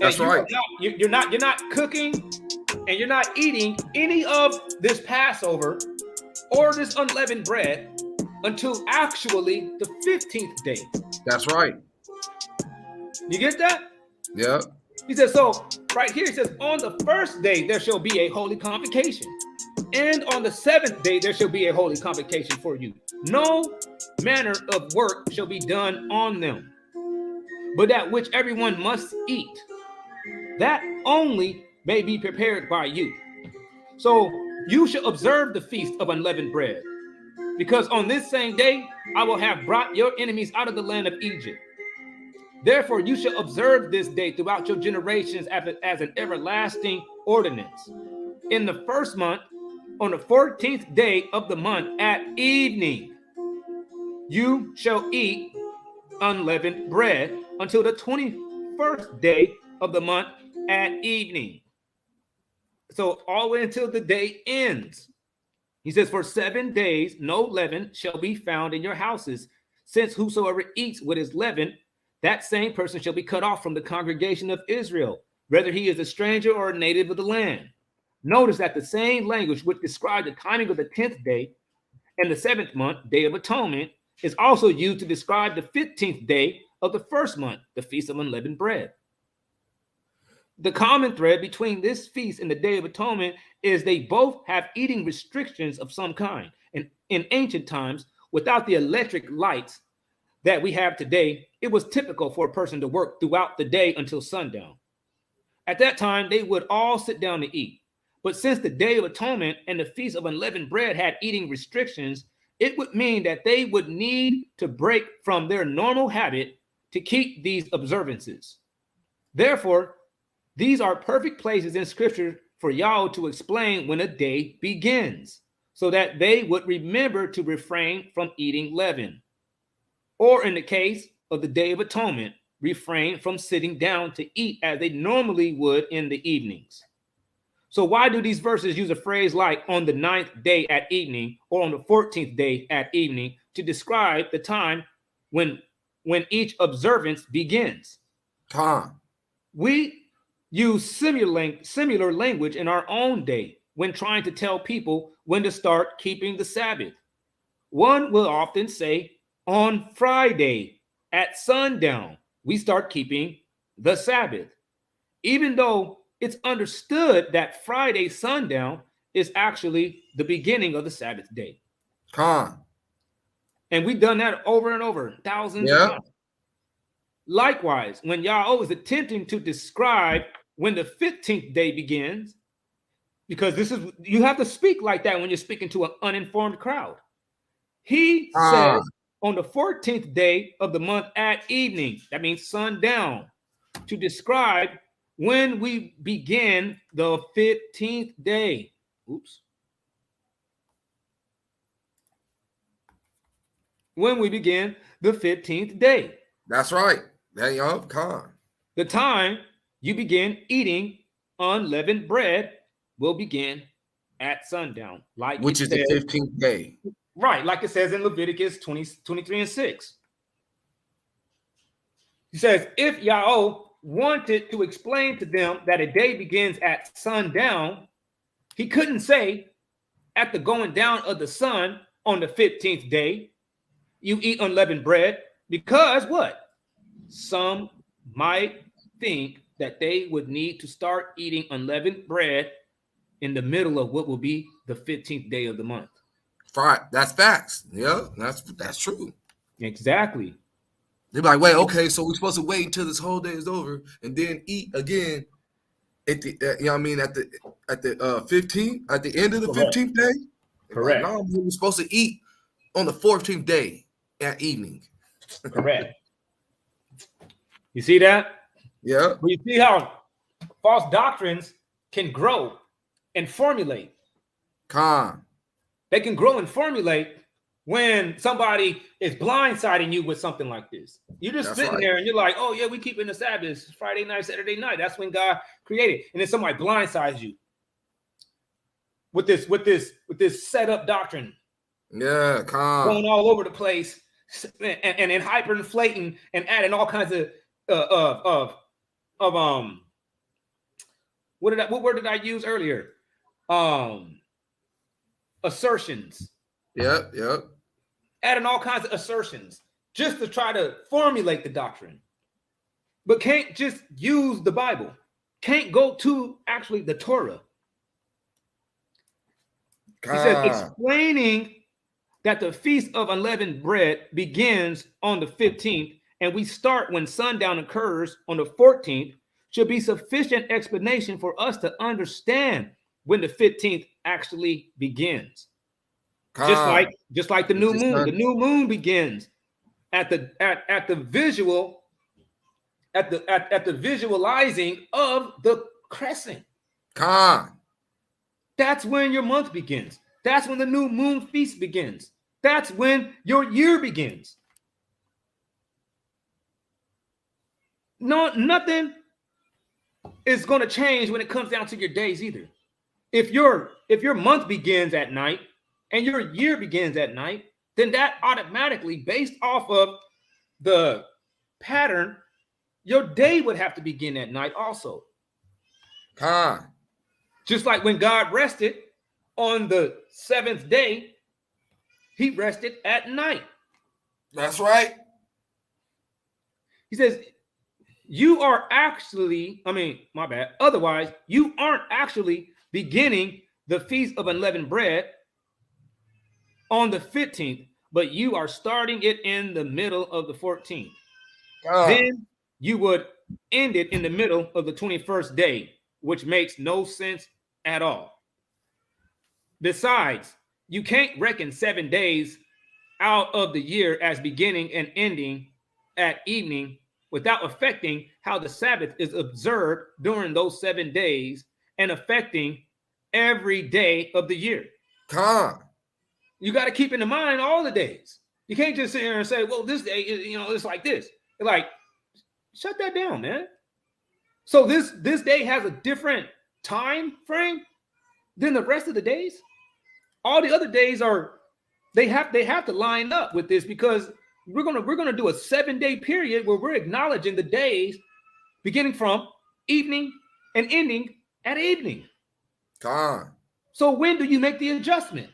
That's right. You're not cooking, and you're not eating any of this Passover or this unleavened bread until actually the 15th day. That's right. You get that? Yeah. He says, so right here, he says, on the first day there shall be a holy convocation, and on the seventh day there shall be a holy convocation for you. No manner of work shall be done on them, but that which everyone must eat, that only may be prepared by you. So you shall observe the feast of unleavened bread, because on this same day I will have brought your enemies out of the land of Egypt. Therefore you shall observe this day throughout your generations as an everlasting ordinance. In the first month, on the 14th day of the month at evening, you shall eat unleavened bread until the 21st day of the month at evening. So all the way until the day ends. He says, for 7 days no leaven shall be found in your houses, since whosoever eats what is leavened, that same person shall be cut off from the congregation of Israel, whether he is a stranger or a native of the land. Notice that the same language which described the timing of the 10th day and the 7th month, Day of Atonement, is also used to describe the 15th day of the first month, the Feast of Unleavened Bread. The common thread between this feast and the Day of Atonement is they both have eating restrictions of some kind. And in ancient times, without the electric lights that we have today, it was typical for a person to work throughout the day until sundown. At that time, they would all sit down to eat. But since the Day of Atonement and the Feast of Unleavened Bread had eating restrictions, it would mean that they would need to break from their normal habit to keep these observances. Therefore, these are perfect places in Scripture for Yahweh to explain when a day begins, so that they would remember to refrain from eating leaven. Or in the case of the Day of Atonement, refrain from sitting down to eat as they normally would in the evenings. So why do these verses use a phrase like on the 9th day at evening or on the 14th day at evening to describe the time when each observance begins? We use similar language in our own day when trying to tell people when to start keeping the Sabbath. One will often say, on Friday at sundown, we start keeping the Sabbath, even though it's understood that Friday sundown is actually the beginning of the Sabbath day. And we've done that over and over, thousands of times. Likewise, when Yahweh is attempting to describe when the 15th day begins, because you have to speak like that when you're speaking to an uninformed crowd. He says on the 14th day of the month at evening, that means sundown, to describe when we begin the 15th day. When we begin the 15th day. That's right. The time you begin eating unleavened bread will begin at sundown, which is the 15th day. Right, like it says in Leviticus 23:6. He says, if Yahweh wanted to explain to them that a day begins at sundown, he couldn't say at the going down of the sun on the 15th day, you eat unleavened bread, because what? Some might think that they would need to start eating unleavened bread in the middle of what will be the 15th day of the month. Right. That's facts. Yeah, that's true. Exactly. They're like, wait, okay, so we're supposed to wait until this whole day is over and then eat again at the you know what I mean at the 15th, at the end of the Correct. 15th day. They're Correct. like, no, we're supposed to eat on the 14th day at evening. Correct. You see that? Yeah. Well, you see how false doctrines can grow and formulate. They can grow and formulate when somebody is blindsiding you with something like this. You're just sitting there and you're like, oh yeah, we keeping the Sabbath Friday night, Saturday night. That's when God created. And then somebody blindsides you with this set up doctrine. Yeah, going all over the place and hyperinflating and adding all kinds of what word did I use earlier? Assertions. Yep. Adding all kinds of assertions just to try to formulate the doctrine, but can't just use the Bible. Can't go to actually the Torah. He says explaining that the Feast of Unleavened Bread begins on the 15th and we start when sundown occurs on the 14th should be sufficient explanation for us to understand when the 15th actually begins. Just like the new moon. The new moon begins at the visualizing of the crescent. That's when your month begins. That's when the new moon feast begins. That's when your year begins. No, nothing is going to change when it comes down to your days either. If your month begins at night and your year begins at night, then that automatically, based off of the pattern, your day would have to begin at night also. Just like when God rested on the 7th day, he rested at night. That's right. He says, you are actually, otherwise, you aren't actually beginning the Feast of Unleavened Bread on the 15th, but you are starting it in the middle of the 14th. Then you would end it in the middle of the 21st day, which makes no sense at all. Besides, you can't reckon 7 days out of the year as beginning and ending at evening without affecting how the Sabbath is observed during those 7 days and affecting every day of the year. You got to keep in mind all the days. You can't just sit here and say, well, this day, it's like this. You're like, shut that down, man. So this day has a different time frame than the rest of the days. All the other days they have to line up with this because we're gonna do a 7-day period where we're acknowledging the days beginning from evening and ending at evening. So when do you make the adjustment?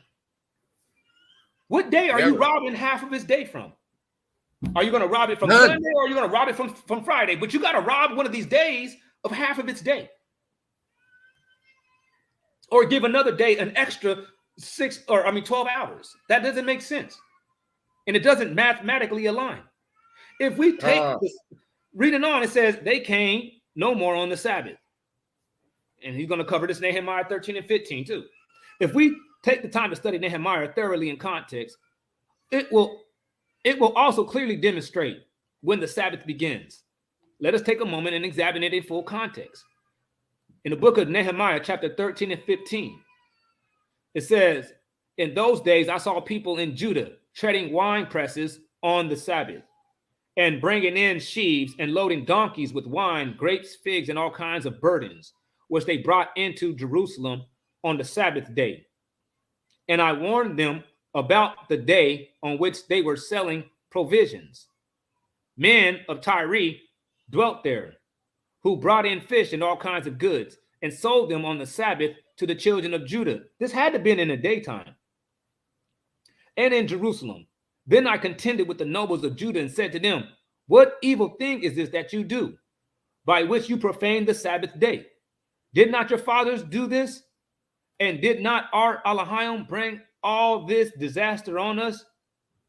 What day are you robbing half of his day from? Are you going to rob it from Sunday or are you going to rob it from Friday? But you got to rob one of these days of half of its day. Or give another day an extra 12 hours. That doesn't make sense. And it doesn't mathematically align. If we take reading on, it says they came no more on the Sabbath. And he's going to cover this Nehemiah 13 and 15 too. If we take the time to study Nehemiah thoroughly in context, it will also clearly demonstrate when the Sabbath begins. Let us take a moment and examine it in full context. In the book of Nehemiah, chapter 13 and 15, it says, in those days I saw people in Judah treading wine presses on the Sabbath and bringing in sheaves and loading donkeys with wine, grapes, figs, and all kinds of burdens, which they brought into Jerusalem on the Sabbath day. And I warned them about the day on which they were selling provisions. Men of Tyre dwelt there, who brought in fish and all kinds of goods and sold them on the Sabbath to the children of Judah. This had to have been in the daytime. And in Jerusalem. Then I contended with the nobles of Judah and said to them, what evil thing is this that you do? by which you profane the Sabbath day. Did not your fathers do this? And did not our Elohim bring all this disaster on us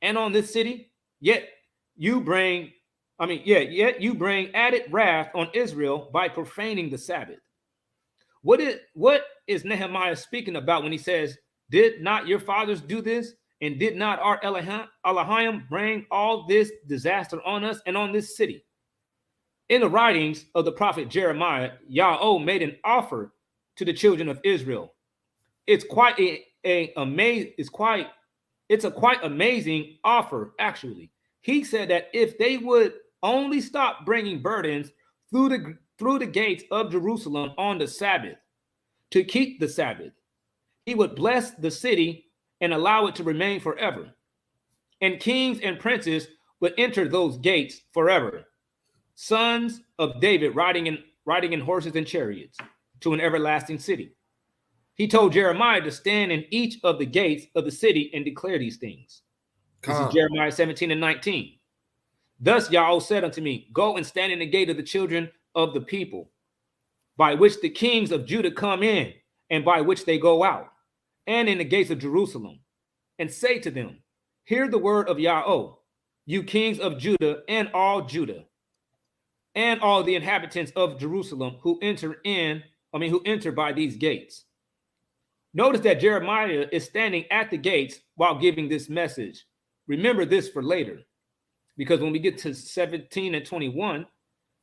and on this city? Yet you bring added wrath on Israel by profaning the Sabbath. What is Nehemiah speaking about when he says, did not your fathers do this? And did not our Elohim bring all this disaster on us and on this city? In the writings of the prophet Jeremiah, Yahweh made an offer to the children of Israel. It's quite a quite amazing offer, actually. He said that if they would only stop bringing burdens through the gates of Jerusalem on the Sabbath, to keep the Sabbath, he would bless the city and allow it to remain forever. And kings and princes would enter those gates forever, sons of David riding in horses and chariots to an everlasting city. He told Jeremiah to stand in each of the gates of the city and declare these things. This is Jeremiah 17 and 19. Thus Yahweh said unto me, go and stand in the gate of the children of the people, by which the kings of Judah come in, and by which they go out, and in the gates of Jerusalem, and say to them, hear the word of Yahweh, you kings of Judah, and all the inhabitants of Jerusalem who enter by these gates. Notice that Jeremiah is standing at the gates while giving this message. Remember this for later, because when we get to 17 and 21,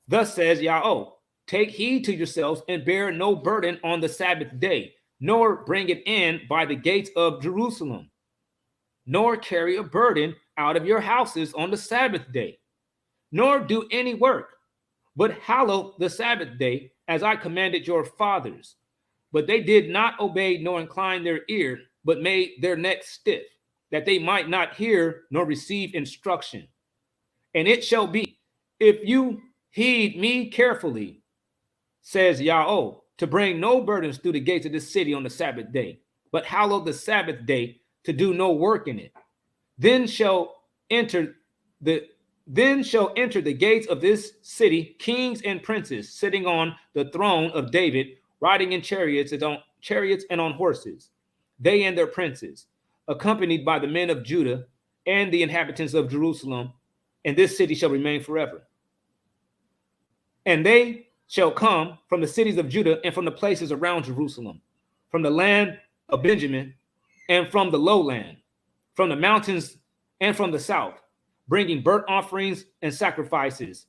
thus says Yahweh, take heed to yourselves and bear no burden on the Sabbath day, nor bring it in by the gates of Jerusalem, nor carry a burden out of your houses on the Sabbath day, nor do any work, but hallow the Sabbath day as I commanded your fathers. But they did not obey nor incline their ear, but made their necks stiff, that they might not hear nor receive instruction. And it shall be, if you heed me carefully, says Yahweh, to bring no burdens through the gates of this city on the Sabbath day, but hallow the Sabbath day to do no work in it. Then shall enter the gates of this city kings and princes sitting on the throne of David, riding in chariots and on horses, they and their princes, accompanied by the men of Judah and the inhabitants of Jerusalem, and this city shall remain forever. And they shall come from the cities of Judah and from the places around Jerusalem, from the land of Benjamin and from the lowland, from the mountains and from the south, bringing burnt offerings and sacrifices,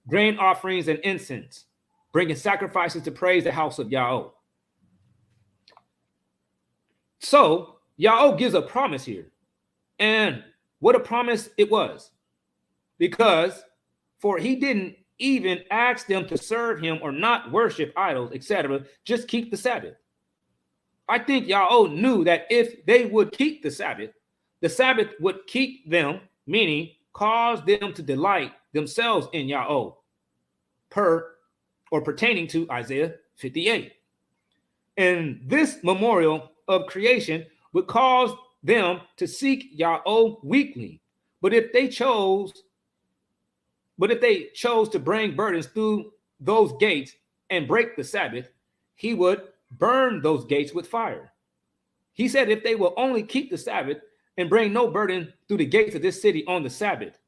grain offerings and incense, bringing sacrifices to praise the house of Yahweh. So Yahweh gives a promise here. And what a promise it was. Because for he didn't even ask them to serve him or not worship idols, etc. Just keep the Sabbath. I think Yahweh knew that if they would keep the Sabbath would keep them, meaning cause them to delight themselves in Yahweh, pertaining to Isaiah 58. And this memorial of creation would cause them to seek Yahweh weekly. But if they chose to bring burdens through those gates and break the Sabbath, he would burn those gates with fire. He said if they will only keep the Sabbath and bring no burden through the gates of this city on the Sabbath,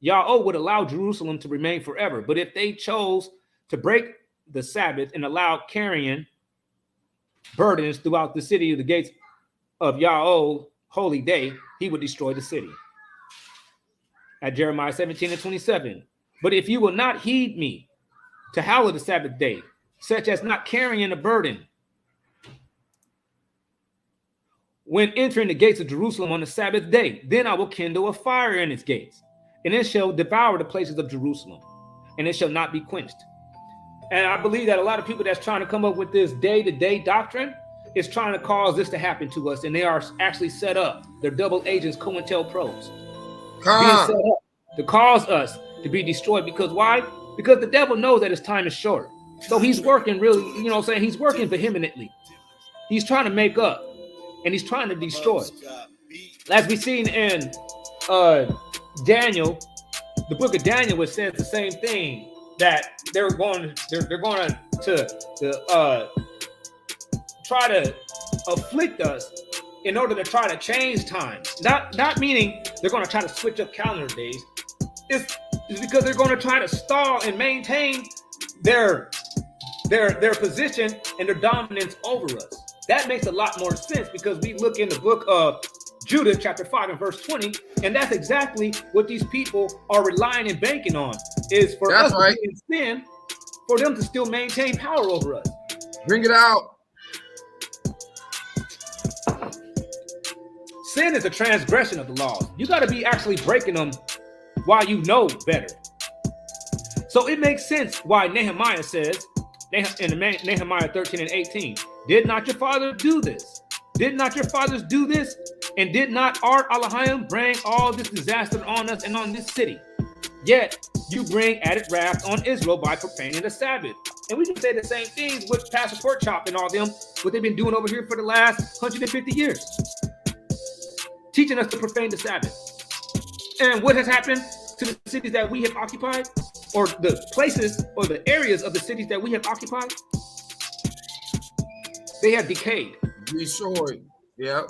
Yahweh would allow Jerusalem to remain forever. But if they chose to break the Sabbath and allow carrying burdens throughout the city of the gates of Yahweh's holy day, he would destroy the city. At Jeremiah 17 and 27. But if you will not heed me to hallow the Sabbath day, such as not carrying a burden, when entering the gates of Jerusalem on the Sabbath day, then I will kindle a fire in its gates, and it shall devour the places of Jerusalem, and it shall not be quenched. And I believe that a lot of people that's trying to come up with this day-to-day doctrine is trying to cause this to happen to us, and they are actually set up. They're double agents, COINTELPROs, being set up to cause us to be destroyed. Because why? Because the devil knows that his time is short. So he's working really, he's working vehemently. He's trying to make up, and he's trying to destroy. As we seen in Daniel, the book of Daniel, which says the same thing. that they're going to try to afflict us in order to try to change times. Not meaning they're going to try to switch up calendar days. It's because they're going to try to stall and maintain their position and their dominance over us. That makes a lot more sense because we look in the book of Judah, chapter 5 and verse 20, and that's exactly what these people are relying and banking on, is for us to be in sin, for them to still maintain power over us. Bring it out. Sin is a transgression of the laws. You got to be actually breaking them while you know better. So it makes sense why Nehemiah says, in Nehemiah 13 and 18, did not your father do this? Did not your fathers do this? And did not our Elohim bring all this disaster on us and on this city? Yet you bring added wrath on Israel by profaning the Sabbath. And we can say the same things with Pastor Pork Chop and all them, what they've been doing over here for the last 150 years. Teaching us to profane the Sabbath. And what has happened to the cities that we have occupied? Or the places or the areas of the cities that we have occupied? They have decayed. Destroyed. Yeah.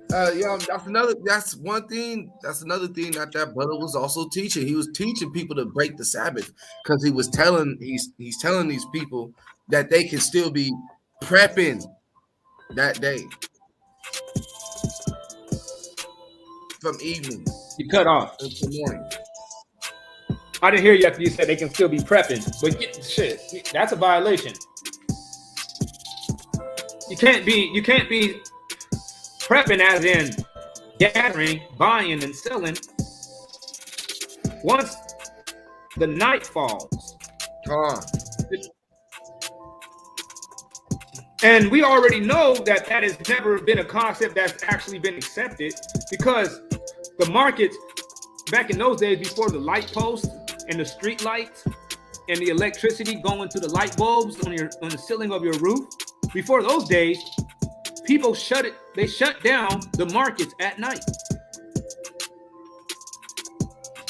That's another thing that brother was also teaching. He was teaching people to break the Sabbath because he's telling these people that they can still be prepping that day from evening. You cut off until morning. I didn't hear you after you said they can still be prepping, but shit, that's a violation. You can't be prepping as in gathering, buying, and selling once the night falls. And we already know that has never been a concept that's actually been accepted, because the markets back in those days, before the light posts and the street lights and the electricity going to the light bulbs on the ceiling of your roof, before those days, people shut down the markets at night.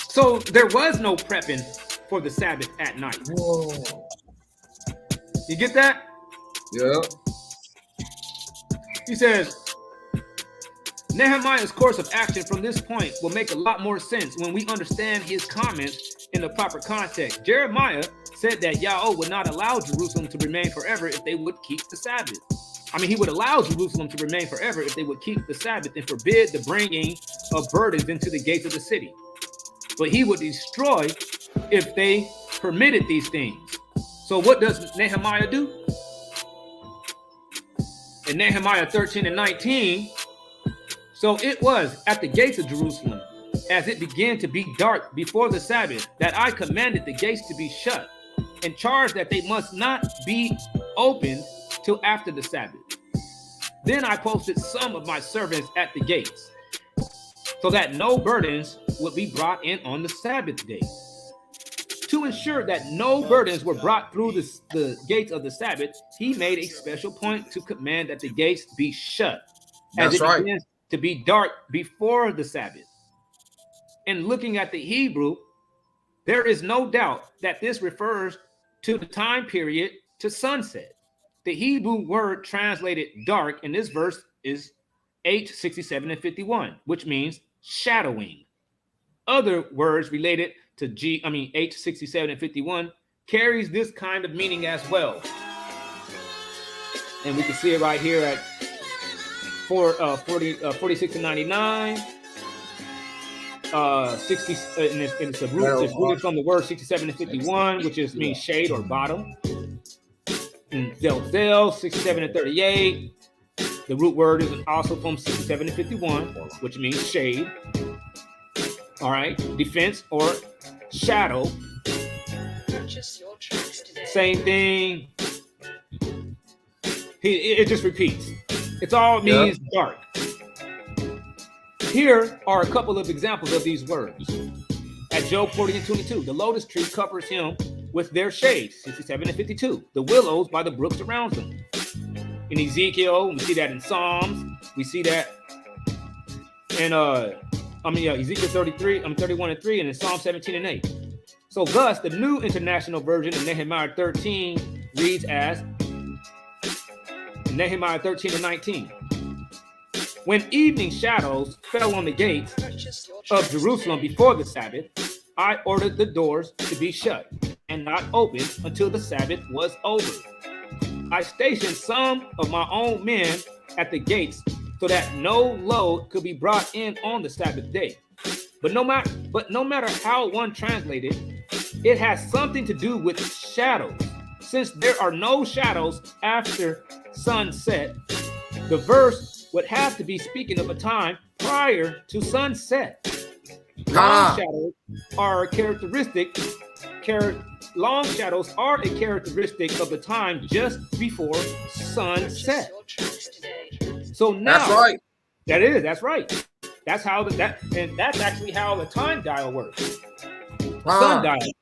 So there was no prepping for the Sabbath at night. Whoa. You get that? Yeah. He says, Nehemiah's course of action from this point will make a lot more sense when we understand his comments in the proper context. Jeremiah said that Yahweh would not allow Jerusalem to remain forever if they would keep the Sabbath. He would allow Jerusalem to remain forever if they would keep the Sabbath and forbid the bringing of burdens into the gates of the city. But he would destroy if they permitted these things. So what does Nehemiah do? In Nehemiah 13 and 19, so it was at the gates of Jerusalem, as it began to be dark before the Sabbath, that I commanded the gates to be shut, and charged that they must not be opened till after the Sabbath. Then I posted some of my servants at the gates, so that no burdens would be brought in on the Sabbath day. To ensure that no burdens were brought through the gates of the Sabbath, he made a special point to command that the gates be shut, as it begins to be dark before the Sabbath. And looking at the Hebrew, there is no doubt that this refers to the time period to sunset. The Hebrew word translated dark in this verse is H67 and 51, which means shadowing. Other words related to H67 and 51 carries this kind of meaning as well. And we can see it right here at 46 and 99. 60, and it's rooted from the word 67 and 51, which means shade or bottom. And Del 67 and 38. The root word is also from 67 and 51, which means shade. All right, defense or shadow. Same thing. It just repeats. It all means dark. Here are a couple of examples of these words. At Job 40 and 22, the lotus tree covers him with their shade, 67 and 52. The willows by the brook surrounds them. In Ezekiel, we see that in Psalms. We see that in Ezekiel 31 and 3, and in Psalm 17 and 8. So thus, the New International Version of Nehemiah 13 reads as, Nehemiah 13 and 19. When evening shadows fell on the gates of Jerusalem before the Sabbath, I ordered the doors to be shut and not opened until the Sabbath was over. I stationed some of my own men at the gates so that no load could be brought in on the Sabbath day. But no matter how one translated, it has something to do with shadows. Since there are no shadows after sunset, the verse would have to be speaking of a time prior to sunset. Long shadows are a characteristic of the time just before sunset. So now That's right. That's right. That's how that's actually how the time dial works. Ah. Sundial.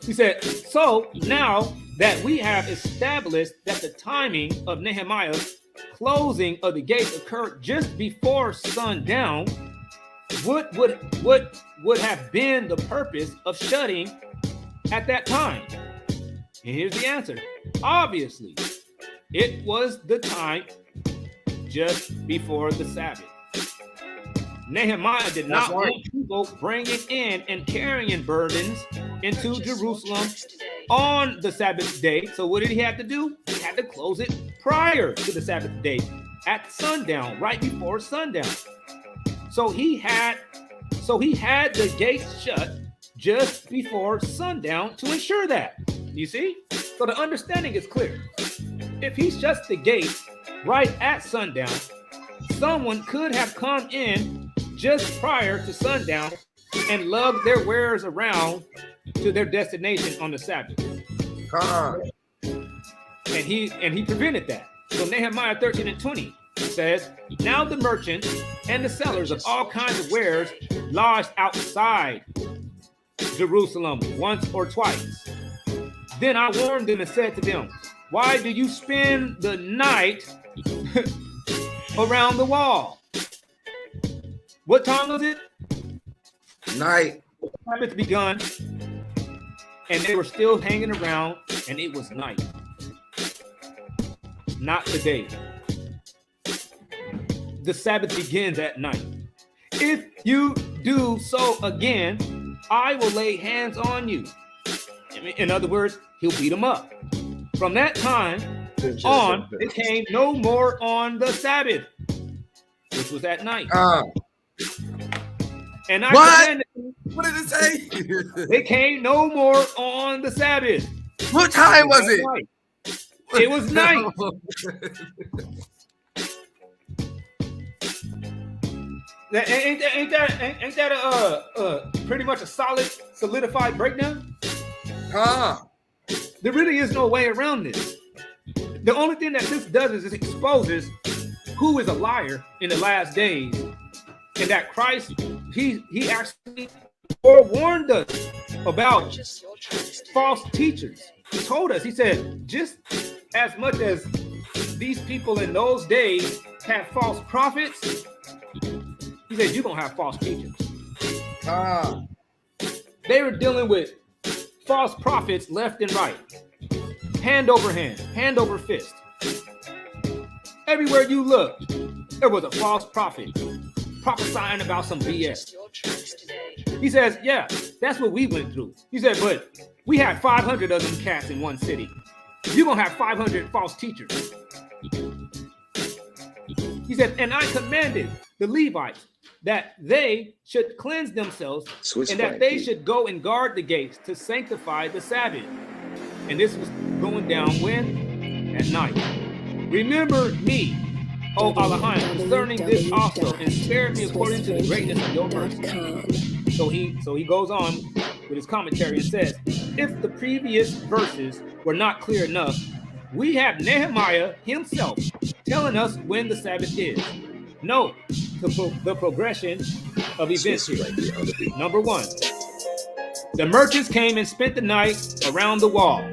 He said, so now that we have established that the timing of Nehemiah's closing of the gates occurred just before sundown, what would have been the purpose of shutting at that time? And here's the answer. Obviously, it was the time just before the Sabbath. Nehemiah did not want people bringing in and carrying burdens into Jerusalem on the Sabbath day. So what did he have to do? He had to close it prior to the Sabbath day at sundown, right before sundown. So he had the gates shut just before sundown to ensure that. You see? So the understanding is clear. If he shuts the gates right at sundown, someone could have come in just prior to sundown and lugged their wares around to their destination on the Sabbath. And he prevented that. So Nehemiah 13 and 20 says, now the merchants and the sellers of all kinds of wares lodged outside Jerusalem once or twice. Then I warned them and said to them, why do you spend the night around the wall? What time was it? Night. Sabbath begun, and they were still hanging around, and it was night. Not the day. The Sabbath begins at night. If you do so again, I will lay hands on you. In other words, he'll beat them up. From that time on, it came no more on the Sabbath, which was at night. And I what did it say? They came no more on the Sabbath. What time was it? Night. It was night. Ain't that a pretty much a solidified breakdown? There really is no way around this. The only thing that this does is it exposes who is a liar in the last days, and that Christ, he actually forewarned us about false teachers. He told us, he said, just as much as these people in those days had false prophets, he said, you're going to have false teachers. They were dealing with false prophets left and right, hand over hand, hand over fist. Everywhere you looked, there was a false prophet prophesying about some BS. He says, yeah, that's what we went through. He said, but we had 500 of them cats in one city. You're going to have 500 false teachers. He said, and I commanded the Levites that they should cleanse themselves and that they should go and guard the gates to sanctify the Sabbath. And this was going down when? At night. Remember me, O Elohim, concerning this also, and spare me according to the greatness of your mercy. So he goes on with his commentary and says, if the previous verses were not clear enough, we have Nehemiah himself telling us when the Sabbath is. Note the progression of events here. Number one, the merchants came and spent the night around the wall,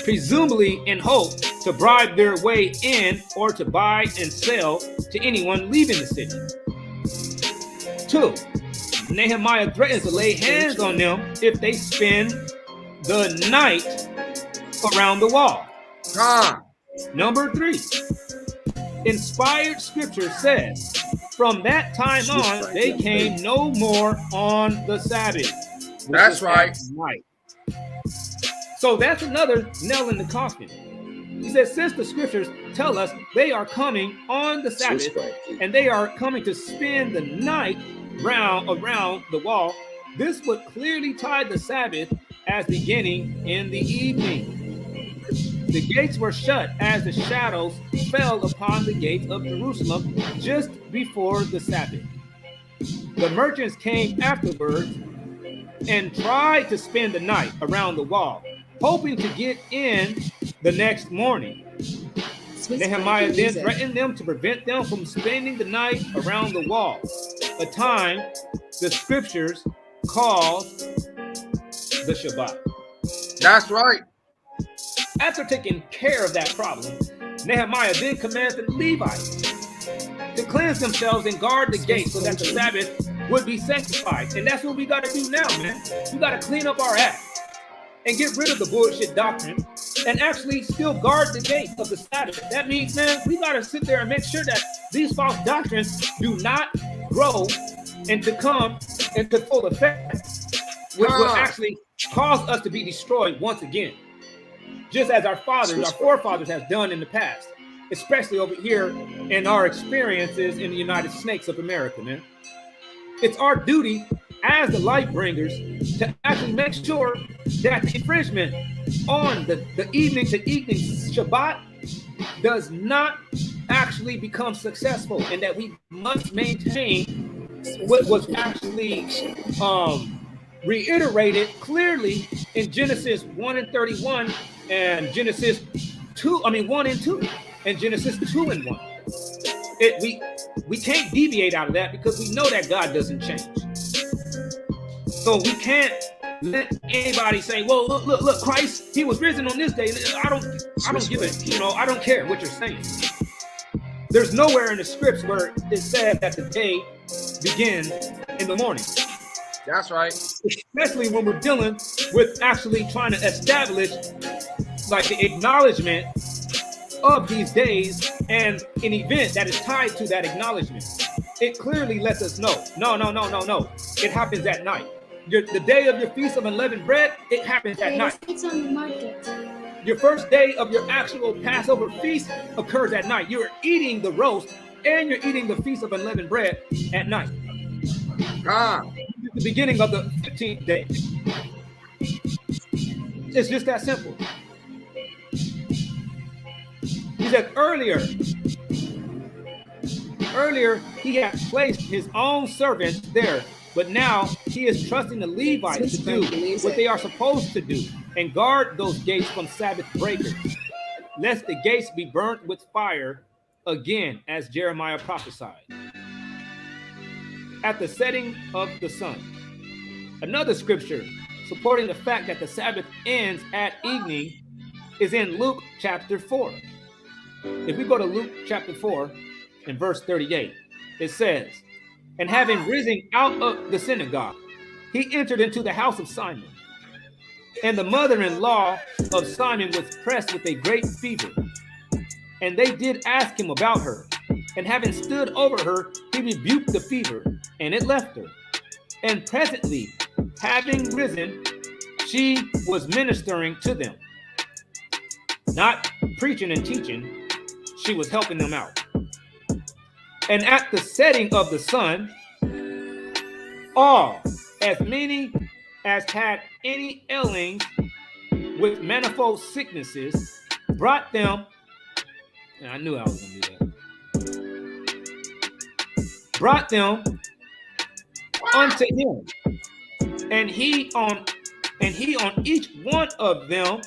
presumably in hope to bribe their way in or to buy and sell to anyone leaving the city. 2, Nehemiah threatens to lay hands on them if they spend the night around the wall. Number 3, inspired scripture says, from that time on, they came no more on the Sabbath. That's right. Night. So that's another nail in the coffin. He says, since the scriptures tell us they are coming on the Sabbath and they are coming to spend the night around the wall, this would clearly tie the Sabbath as beginning in the evening. The gates were shut as the shadows fell upon the gates of Jerusalem just before the Sabbath. The merchants came afterwards and tried to spend the night around the wall, hoping to get in the next morning. Nehemiah then threatened them to prevent them from spending the night around the wall, a time the scriptures call the Shabbat. That's right. After taking care of that problem, Nehemiah then commands the Levites to cleanse themselves and guard the gates so that the Sabbath would be sanctified. And that's what we got to do now, man. We got to clean up our act and get rid of the bullshit doctrine and actually still guard the gates of the Sabbath. That means, man, we got to sit there and make sure that these false doctrines do not grow and to come into full effect, which will actually cause us to be destroyed once again, just as our forefathers have done in the past, especially over here in our experiences in the United States of America, man. It's our duty as the light bringers to actually make sure that the infringement on the evening to evening Shabbat does not actually become successful, and that we must maintain what was actually reiterated clearly in Genesis 1 and 31 and Genesis 1 and 2 and Genesis 2 and 1. We can't deviate out of that because we know that God doesn't change. So we can't let anybody say, well, look, Christ, he was risen on this day. I don't give it, I don't care what you're saying. There's nowhere in the scripts where it says that the day begins in the morning. That's right. Especially when we're dealing with actually trying to establish like the acknowledgement of these days and an event that is tied to that acknowledgement. It clearly lets us know, no. It happens at night. The day of your Feast of Unleavened Bread, it happens at night. It's on the market. Your first day of your actual Passover feast occurs at night. You're eating the roast and you're eating the Feast of Unleavened Bread at night. The beginning of the 15th day. It's just that simple. He said earlier he had placed his own servants there, but now he is trusting the Levites to do what they are supposed to do and guard those gates from Sabbath breakers, lest the gates be burnt with fire again, as Jeremiah prophesied. At the setting of the sun. Another scripture supporting the fact that the Sabbath ends at evening is in Luke chapter 4. If we go to Luke chapter 4 and verse 38, it says, and having risen out of the synagogue, he entered into the house of Simon. And the mother-in-law of Simon was pressed with a great fever. And they did ask him about her. And having stood over her, he rebuked the fever, and it left her. And presently, having risen, she was ministering to them. Not preaching and teaching, she was helping them out. And at the setting of the sun, all, as many as had any ailings with manifold sicknesses, brought them, and I knew I was going to do that, brought them unto him, and he on each one of them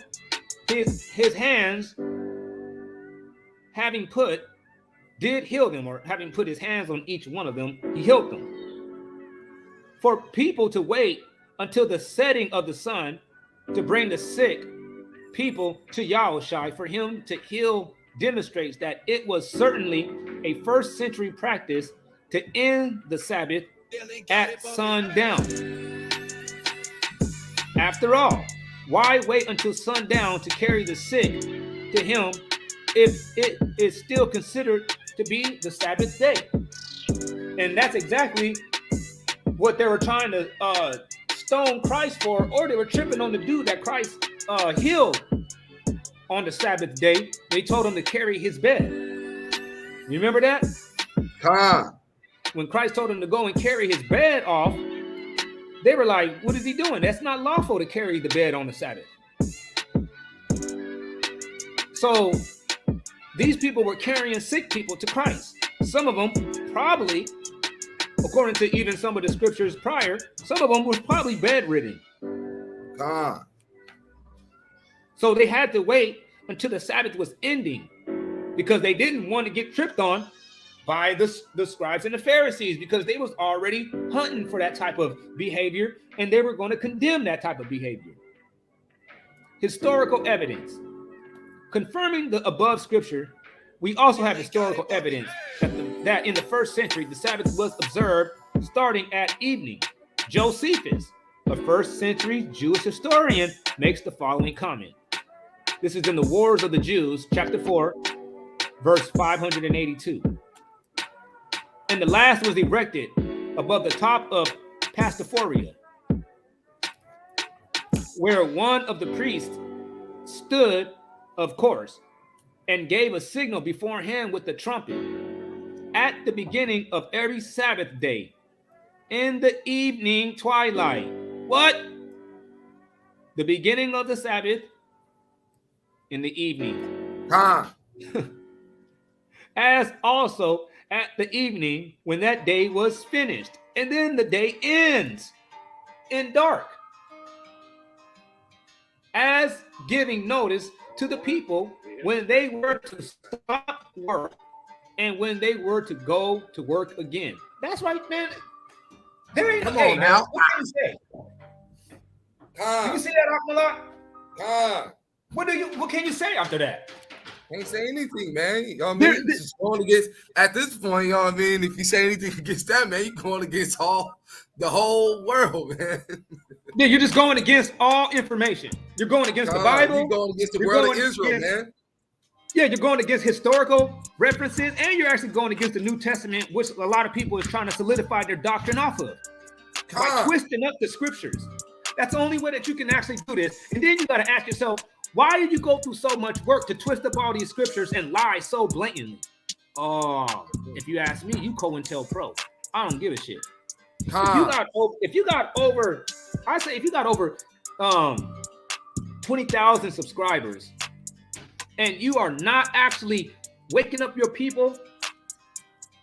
his hands having put did heal them, or having put his hands on each one of them, he healed them. For people to wait until the setting of the sun to bring the sick people to Yahushua for him to heal demonstrates that it was certainly a first century practice to end the Sabbath at sundown. After all, why wait until sundown to carry the sick to him if it is still considered to be the Sabbath day? And that's exactly what they were trying to stone Christ for, or they were tripping on the dude that Christ healed on the Sabbath day. They told him to carry his bed. You remember that? When Christ told him to go and carry his bed off, they were like, what is he doing? That's not lawful to carry the bed on the Sabbath. So these people were carrying sick people to Christ. Some of them probably, according to even some of the scriptures prior, some of them was probably bedridden. So they had to wait until the Sabbath was ending because they didn't want to get tripped on by the scribes and the Pharisees, because they was already hunting for that type of behavior, and they were going to condemn that type of behavior. Historical evidence. Confirming the above scripture, we also have historical evidence that in the first century, the Sabbath was observed starting at evening. Josephus, a first century Jewish historian, makes the following comment. This is in the Wars of the Jews, chapter 4, verse 582. And the last was erected above the top of Pastaphoria, where one of the priests stood, of course, and gave a signal beforehand with the trumpet at the beginning of every Sabbath day in the evening twilight. What? The beginning of the Sabbath in the evening. As also at the evening when that day was finished. And then the day ends in dark, as giving notice to the people when they were to stop work and when they were to go to work again. That's right, man. There ain't Come hey, on now. What can you say? You see that, Akmalak? What can you say after that? Can't say anything, man. You know what I mean? Just going against, at this point, you know what I mean? If you say anything against that, man, you're going against the whole world, man. Yeah, you're just going against all information. You're going against the Bible. You're going against the world of Israel, man. Yeah, you're going against historical references, and you're actually going against the New Testament, which a lot of people is trying to solidify their doctrine off of. By twisting up the scriptures. That's the only way that you can actually do this. And then you got to ask yourself, why did you go through so much work to twist up all these scriptures and lie so blatantly? Oh, if you ask me, you COINTELPRO. I don't give a shit. If you got over 20,000 subscribers, and you are not actually waking up your people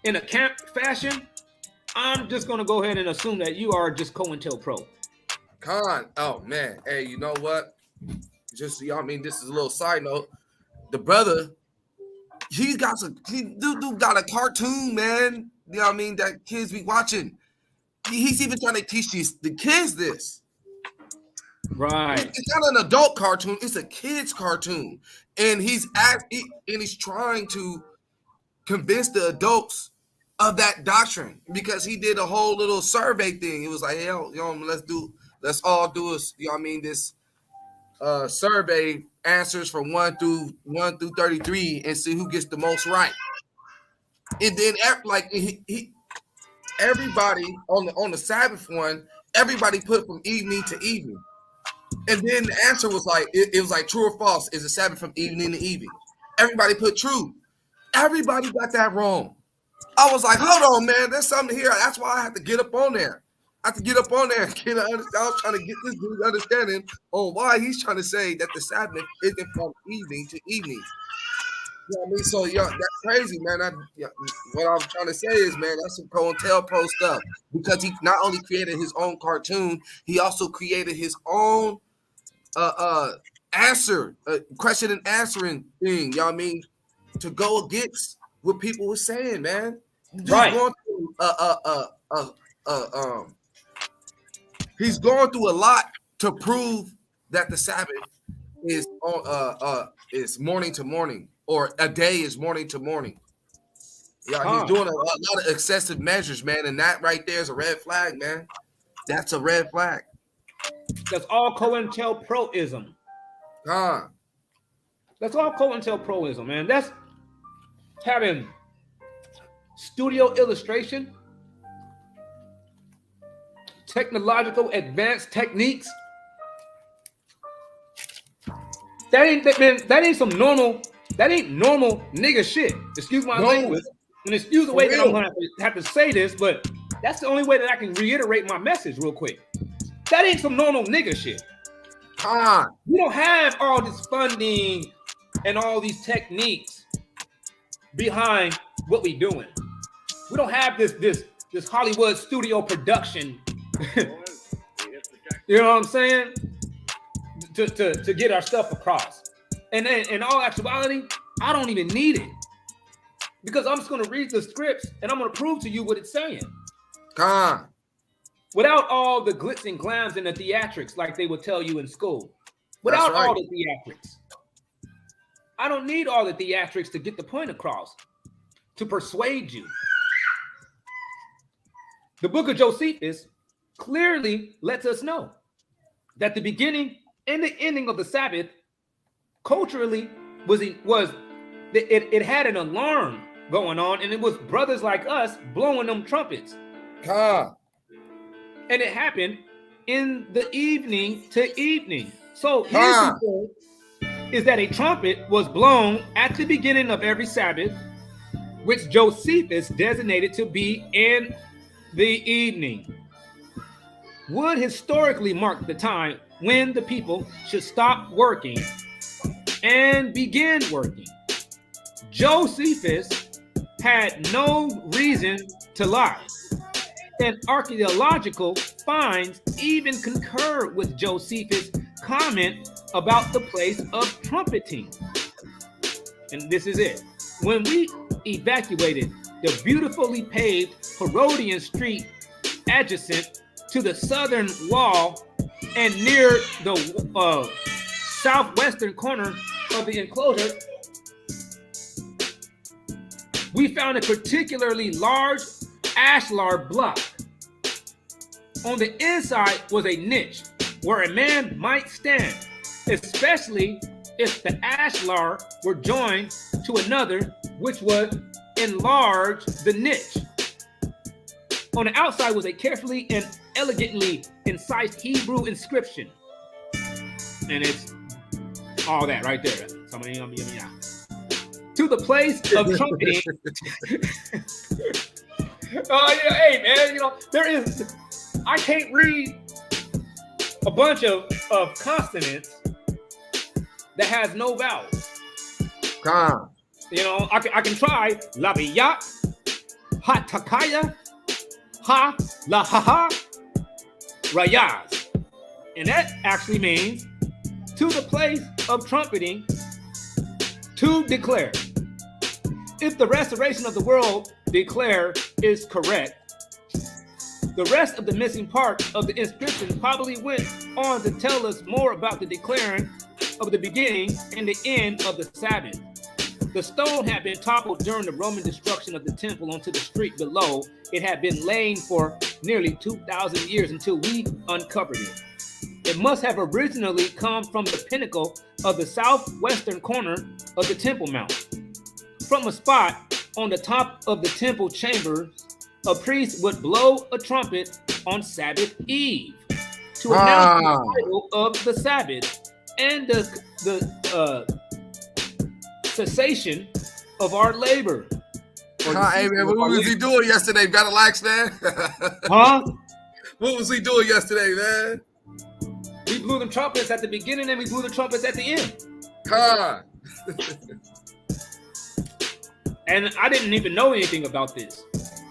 in a camp fashion, I'm just gonna go ahead and assume that you are just COINTELPRO. Oh man, hey, you know what? Just, you know what I mean, this is a little side note. The brother, he got a cartoon, man. You know what I mean, that kids be watching. He's even trying to teach the kids this. Right. It's not an adult cartoon, it's a kid's cartoon. And he's trying to convince the adults of that doctrine, because he did a whole little survey thing. It was like, hey, you know, let's all do this, you know what I mean, this survey answers from 1 through 33 and see who gets the most right. And then everybody on the Sabbath one, everybody put from evening to evening. And then the answer was like, it was like true or false. Is the Sabbath from evening to evening? Everybody put true. Everybody got that wrong. I was like, hold on, man, there's something here. That's why I had to get up on there. I have to get up on there and get I was trying to get this dude understanding on why he's trying to say that the Sabbath isn't from evening to evening. You know what I mean? So, that's crazy, man. What I'm trying to say is, man, that's some COINTELPRO stuff, because he not only created his own cartoon, he also created his own question and answering thing. You know what I mean? To go against what people were saying, man. Right. He's going through a lot to prove that the Sabbath is morning to morning, or a day is morning to morning. Yeah, he's doing a lot of excessive measures, man, and that right there is a red flag, man. That's a red flag. That's all COINTELPROism. That's all COINTELPROism, man. That's having studio illustration, technological advanced techniques. That ain't some normal. That ain't normal nigga shit. Excuse my language, and excuse the way that I'm gonna have to say this, but that's the only way that I can reiterate my message real quick. That ain't some normal nigga shit. We don't have all this funding and all these techniques behind what we doing. We don't have this Hollywood studio production. You know what I'm saying? To get our stuff across. And in all actuality, I don't even need it. Because I'm just going to read the scripts and I'm going to prove to you what it's saying. Without all the glitz and glams and the theatrics like they would tell you in school. Without all the theatrics. I don't need all the theatrics to get the point across. To persuade you. The book of Josephus clearly lets us know that the beginning and the ending of the Sabbath culturally it had an alarm going on, and it was brothers like us blowing them trumpets. And it happened in the evening to evening. So here's the point, is that a trumpet was blown at the beginning of every Sabbath, which Josephus designated to be in the evening. Would historically mark the time when the people should stop working and begin working. Josephus had no reason to lie, and archaeological finds even concur with Josephus' comment about the place of trumpeting. And this is it. When we evacuated the beautifully paved Herodian Street adjacent to the southern wall and near the southwestern corner of the enclosure, we found a particularly large ashlar block. On the inside was a niche where a man might stand, especially if the ashlar were joined to another, which would enlarge the niche. On the outside was a carefully and elegantly incised Hebrew inscription. And it's all that right there. To the place of trumpeting. Hey man, there is, I can't read a bunch of consonants that has no vowels. I can try labiyat, hatakaya, ha, la ha ha, rayaz. And that actually means to the place of trumpeting, to declare. If the restoration of the world declare is correct, the rest of the missing part of the inscription probably went on to tell us more about the declaring of the beginning and the end of the Sabbath. The stone had been toppled during the Roman destruction of the temple onto the street below. It had been laying for nearly 2,000 years until we uncovered it. It must have originally come from the pinnacle of the southwestern corner of the Temple Mount. From a spot on the top of the temple chamber, a priest would blow a trumpet on Sabbath Eve to announce the title of the Sabbath and the cessation of our labor. Hey man, what was he doing yesterday? Got a lax, man? What was he doing yesterday, man? We blew them trumpets at the beginning and we blew the trumpets at the end. And I didn't even know anything about this.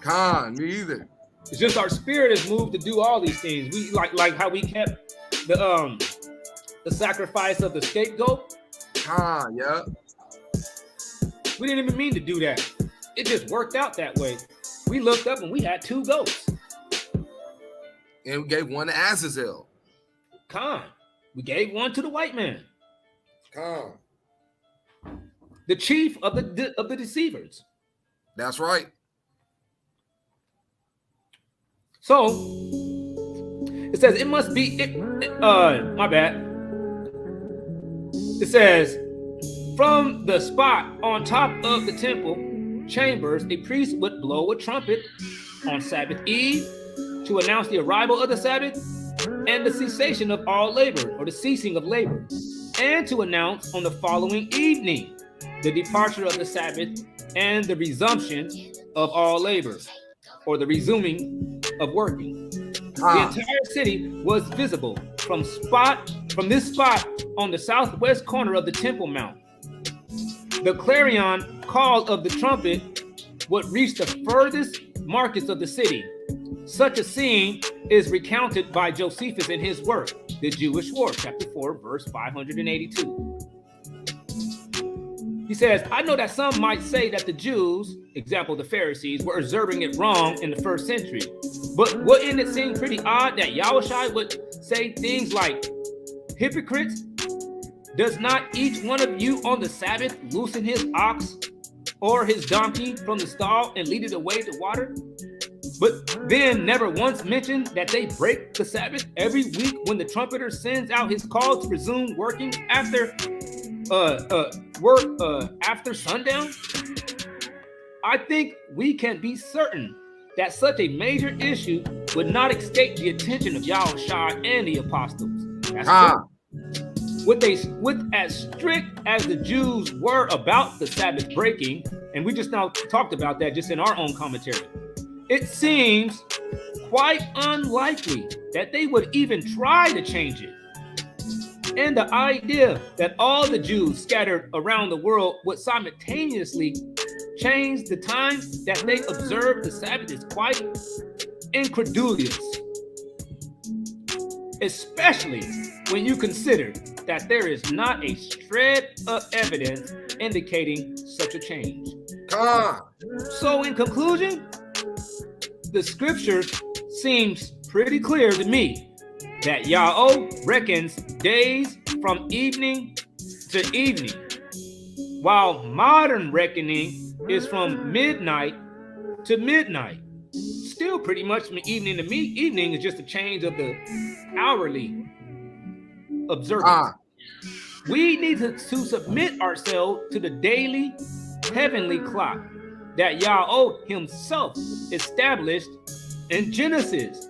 Me either. It's just our spirit is moved to do all these things. We like how we kept the sacrifice of the scapegoat. Yeah. We didn't even mean to do that. It just worked out that way. We looked up and we had 2 goats. And we gave one to Azazel. We gave one to the white man. The chief of the deceivers. That's right. So it says it must be. My bad. It says from the spot on top of the temple chambers, a priest would blow a trumpet on Sabbath Eve to announce the arrival of the Sabbath and the cessation of all labor, or the ceasing of labor, and to announce on the following evening the departure of the Sabbath and the resumption of all labor, or the resuming of working. The entire city was visible from this spot on the southwest corner of the Temple Mount. The clarion call of the trumpet would reach the furthest markets of the city. Such a scene is recounted by Josephus in his work, The Jewish War, chapter 4, verse 582. He says, I know that some might say that the Jews, example the Pharisees, were observing it wrong in the first century. But wouldn't it seem pretty odd that Yahushua would say things like, hypocrites, does not each one of you on the Sabbath loosen his ox or his donkey from the stall and lead it away to water? But then never once mention that they break the Sabbath every week when the trumpeter sends out his call to resume working after after sundown. I think we can be certain that such a major issue would not escape the attention of Yahushua and the apostles. That's true. With as strict as the Jews were about the Sabbath breaking, and we just now talked about that just in our own commentary, it seems quite unlikely that they would even try to change it. And the idea that all the Jews scattered around the world would simultaneously change the time that they observe the Sabbath is quite incredulous, especially when you consider that there is not a shred of evidence indicating such a change. So in conclusion, the scripture seems pretty clear to me that Yahweh reckons days from evening to evening, while modern reckoning is from midnight to midnight. Still pretty much from evening to evening is just a change of the hourly observance. We need to submit ourselves to the daily heavenly clock that Yahweh himself established in Genesis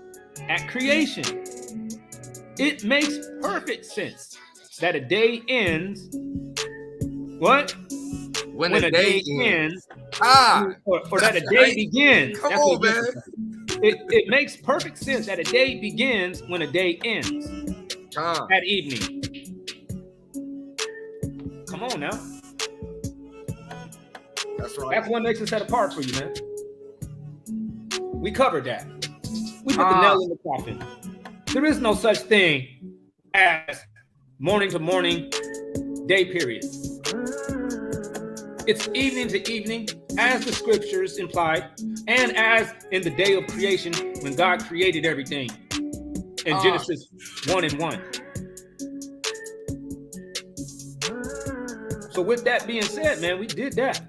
at creation. It makes perfect sense that a day ends. What? When a day ends. Or that a day begins. Come on, man. It makes perfect sense that a day begins when a day ends. At evening. Come on now. That's right. That's what makes it set apart for you, man. We covered that. We put the nail in the coffin. There is no such thing as morning to morning day period. It's evening to evening, as the scriptures imply, and as in the day of creation when God created everything in Genesis 1:1. So with that being said, man, we did that.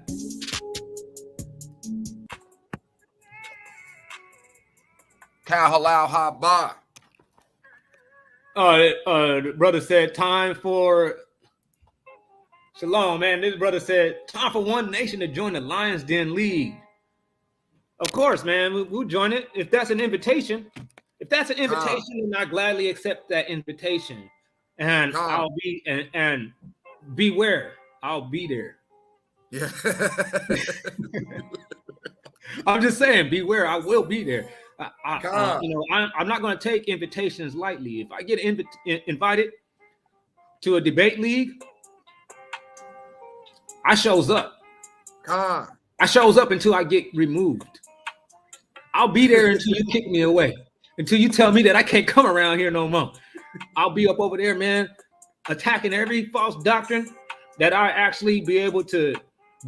Kal halal haba. The brother said time for Shalom, man. This brother said time for One Nation to join the Lions Den League. Of course, man, we'll join it if that's an invitation. If that's an invitation, then I gladly accept that invitation. And I'll be and beware, I'll be there. Yeah. I'm just saying, beware, I will be there. I'm not going to take invitations lightly. If I get invited to a debate league, I shows up. I shows up until I get removed. I'll be there until you kick me away, until you tell me that I can't come around here no more. I'll be up over there, man, attacking every false doctrine that I actually be able to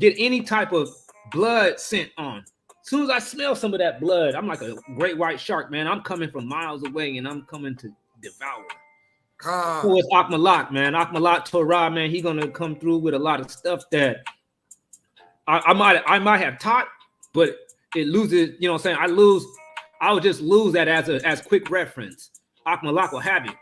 get any type of blood scent on. As soon as I smell some of that blood, I'm like a great white shark, man. I'm coming from miles away and I'm coming to devour. So it's Akmalak, man. Akmalak Torah, man. He's gonna come through with a lot of stuff that I might have taught but it loses, you know what I'm saying? I would just lose that as quick reference. Akmalak will have it.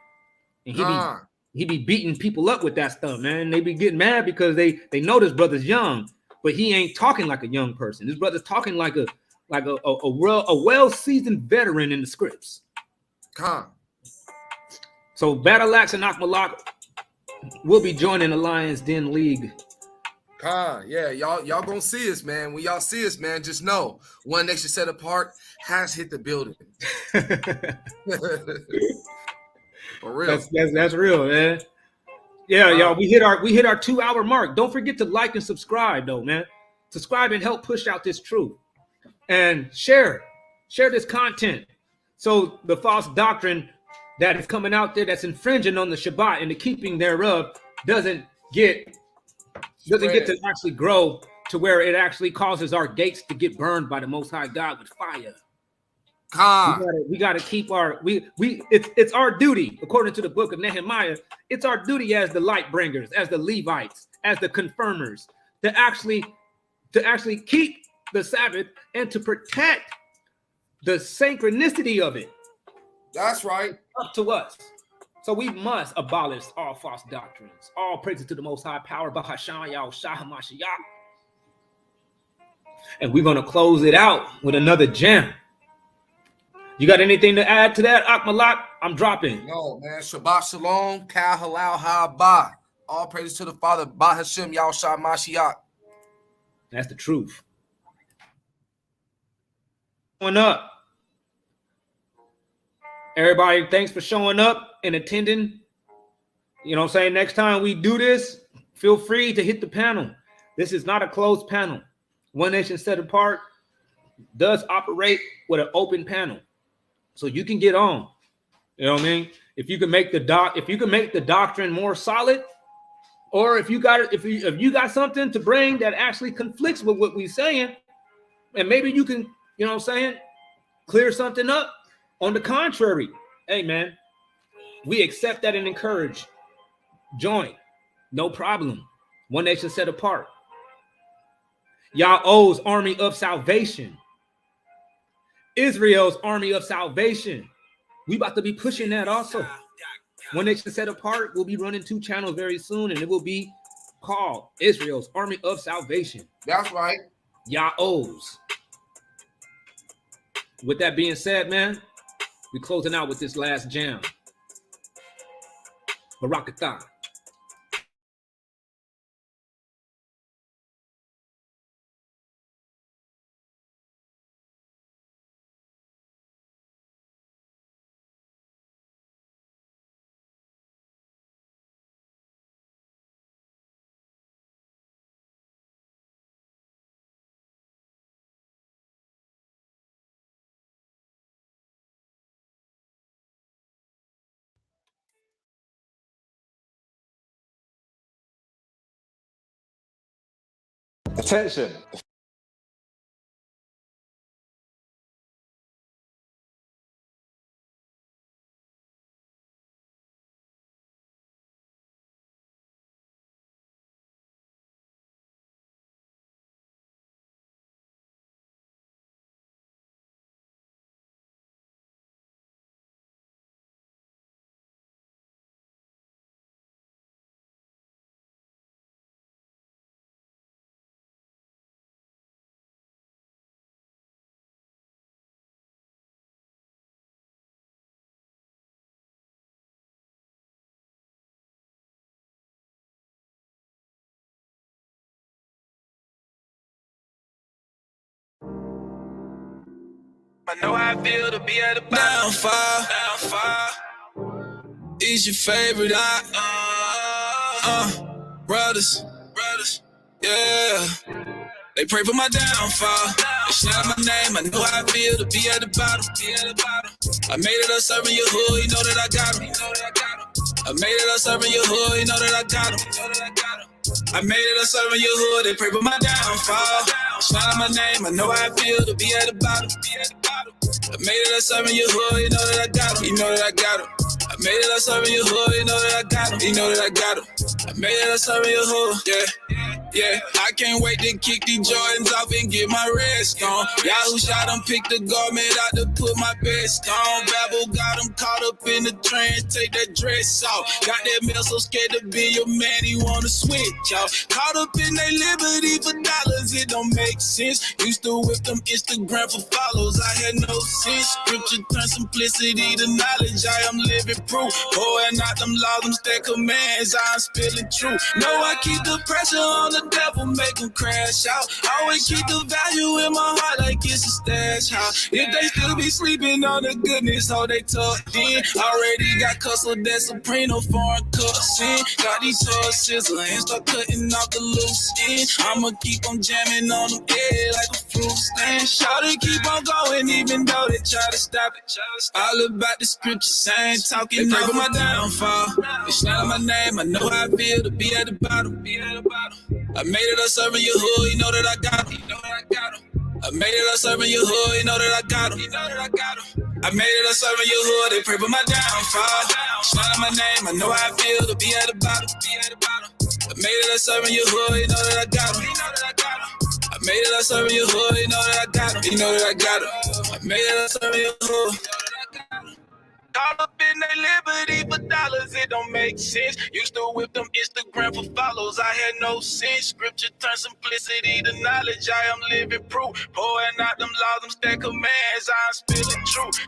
And he be beating people up with that stuff, man. They be getting mad because they know this brother's young, but he ain't talking like a young person. This brother's talking like a well-seasoned veteran in the scripts. So Battle Axe and Akmalak will be joining the Lions Den League. Yeah, y'all gonna see us, man. When y'all see us, man, just know One Nation Set Apart has hit the building. For real. That's real, man. Yeah, y'all. We hit our 2-hour mark. Don't forget to like and subscribe, though, man. Subscribe and help push out this truth. And share this content. So the false doctrine that is coming out there that's infringing on the Shabbat and the keeping thereof doesn't get to actually grow to where it actually causes our gates to get burned by the Most High God with fire. We gotta keep it's our duty, according to the book of Nehemiah. It's our duty as the light bringers, as the Levites, as the confirmers, to actually keep the Sabbath and to protect the synchronicity of it. That's right. Up to us. So we must abolish all false doctrines. All praises to the Most High Power, Bahashan Yahushua HaMashiach. And we're gonna close it out with another jam. You got anything to add to that, Akmalak? I'm dropping. No, man. Shabbat Shalom, Kal Halal Haba. All praises to the Father, Bahashem Yahushua Mashiach. That's the truth. Showing up. Everybody, thanks for showing up and attending. You know what I'm saying? Next time we do this, feel free to hit the panel. This is not a closed panel. One Nation Set Apart does operate with an open panel. So you can get on. You know what I mean? If you can make the doctrine more solid, or if you got something to bring that actually conflicts with what we're saying, and maybe you can, you know what I'm saying, clear something up. On the contrary, hey man, we accept that and encourage. Join, no problem. One Nation Set Apart. Yahweh's army of salvation. Israel's army of salvation. We about to be pushing that also. One Nation Set Apart will be running 2 channels very soon, and it will be called Israel's army of salvation. That's right. Yahweh's. With that being said, man, we're closing out with this last jam. Barakatah. Attention. I know how I feel to be at the down far. Is your favorite brothers, yeah. They pray for my downfall. They shout my name. I know how I feel to be at the bottom. I made it up serving your hood. You know that I got 'em. I made it up serving your hood. You know that I got 'em. I made it up serving your hood. They pray for my downfall. Shout my name. I know how I feel to be at the bottom. I made it up serving your hood. You know that I got 'em. You know that I got 'em. I made it up serving your hood, you know that I got him. You know that I got him. I made it up serving your hood, yeah. I can't wait to kick these Jordans off and get my rest on. Y'all who shot them picked the garment out to put my best on. Babble got him caught up in the trance, take that dress off. Got that mail so scared to be your man, he wanna switch, y'all. Caught up in their liberty for dollars, it don't make sense. Used to whip them Instagram for follows, I had no sense. Scripture turn simplicity to knowledge, I am living proof. Pouring out them laws, them stack commands, I'm spilling truth. Know I keep the pressure on the devil, make him crash out. Always keep the value in my heart like it's a stash house. If they still be sleeping on the goodness, how they tucked in. Already got Cussle, that Soprano, foreign cuts in. Got these toys sizzle and start cutting off the loose end. I'ma keep on jamming on them head like a fruit stand. Shout it, keep on going even though they try to stop it. All about the scripture saying, talking over my downfall. They shout my name, I know how I feel to be at the bottom. I made it up serving your hood, you know that I got him. I made it up serving your hood, you know that I got him. I made it up serving your hood, they pray for my downfall. Shout my name, I know how I feel to be at the bottom. I made it up serving your hood, you know that I got him. I made it up serving your hood, you know that I got him. You know that I got him. I made it up serving your hood. Caught up in their liberty for dollars, it don't make sense. Used to whip them Instagram for follows, I had no sense. Scripture turn simplicity to knowledge, I am living proof. Pouring out them laws, them stack commands, I'm spilling truth.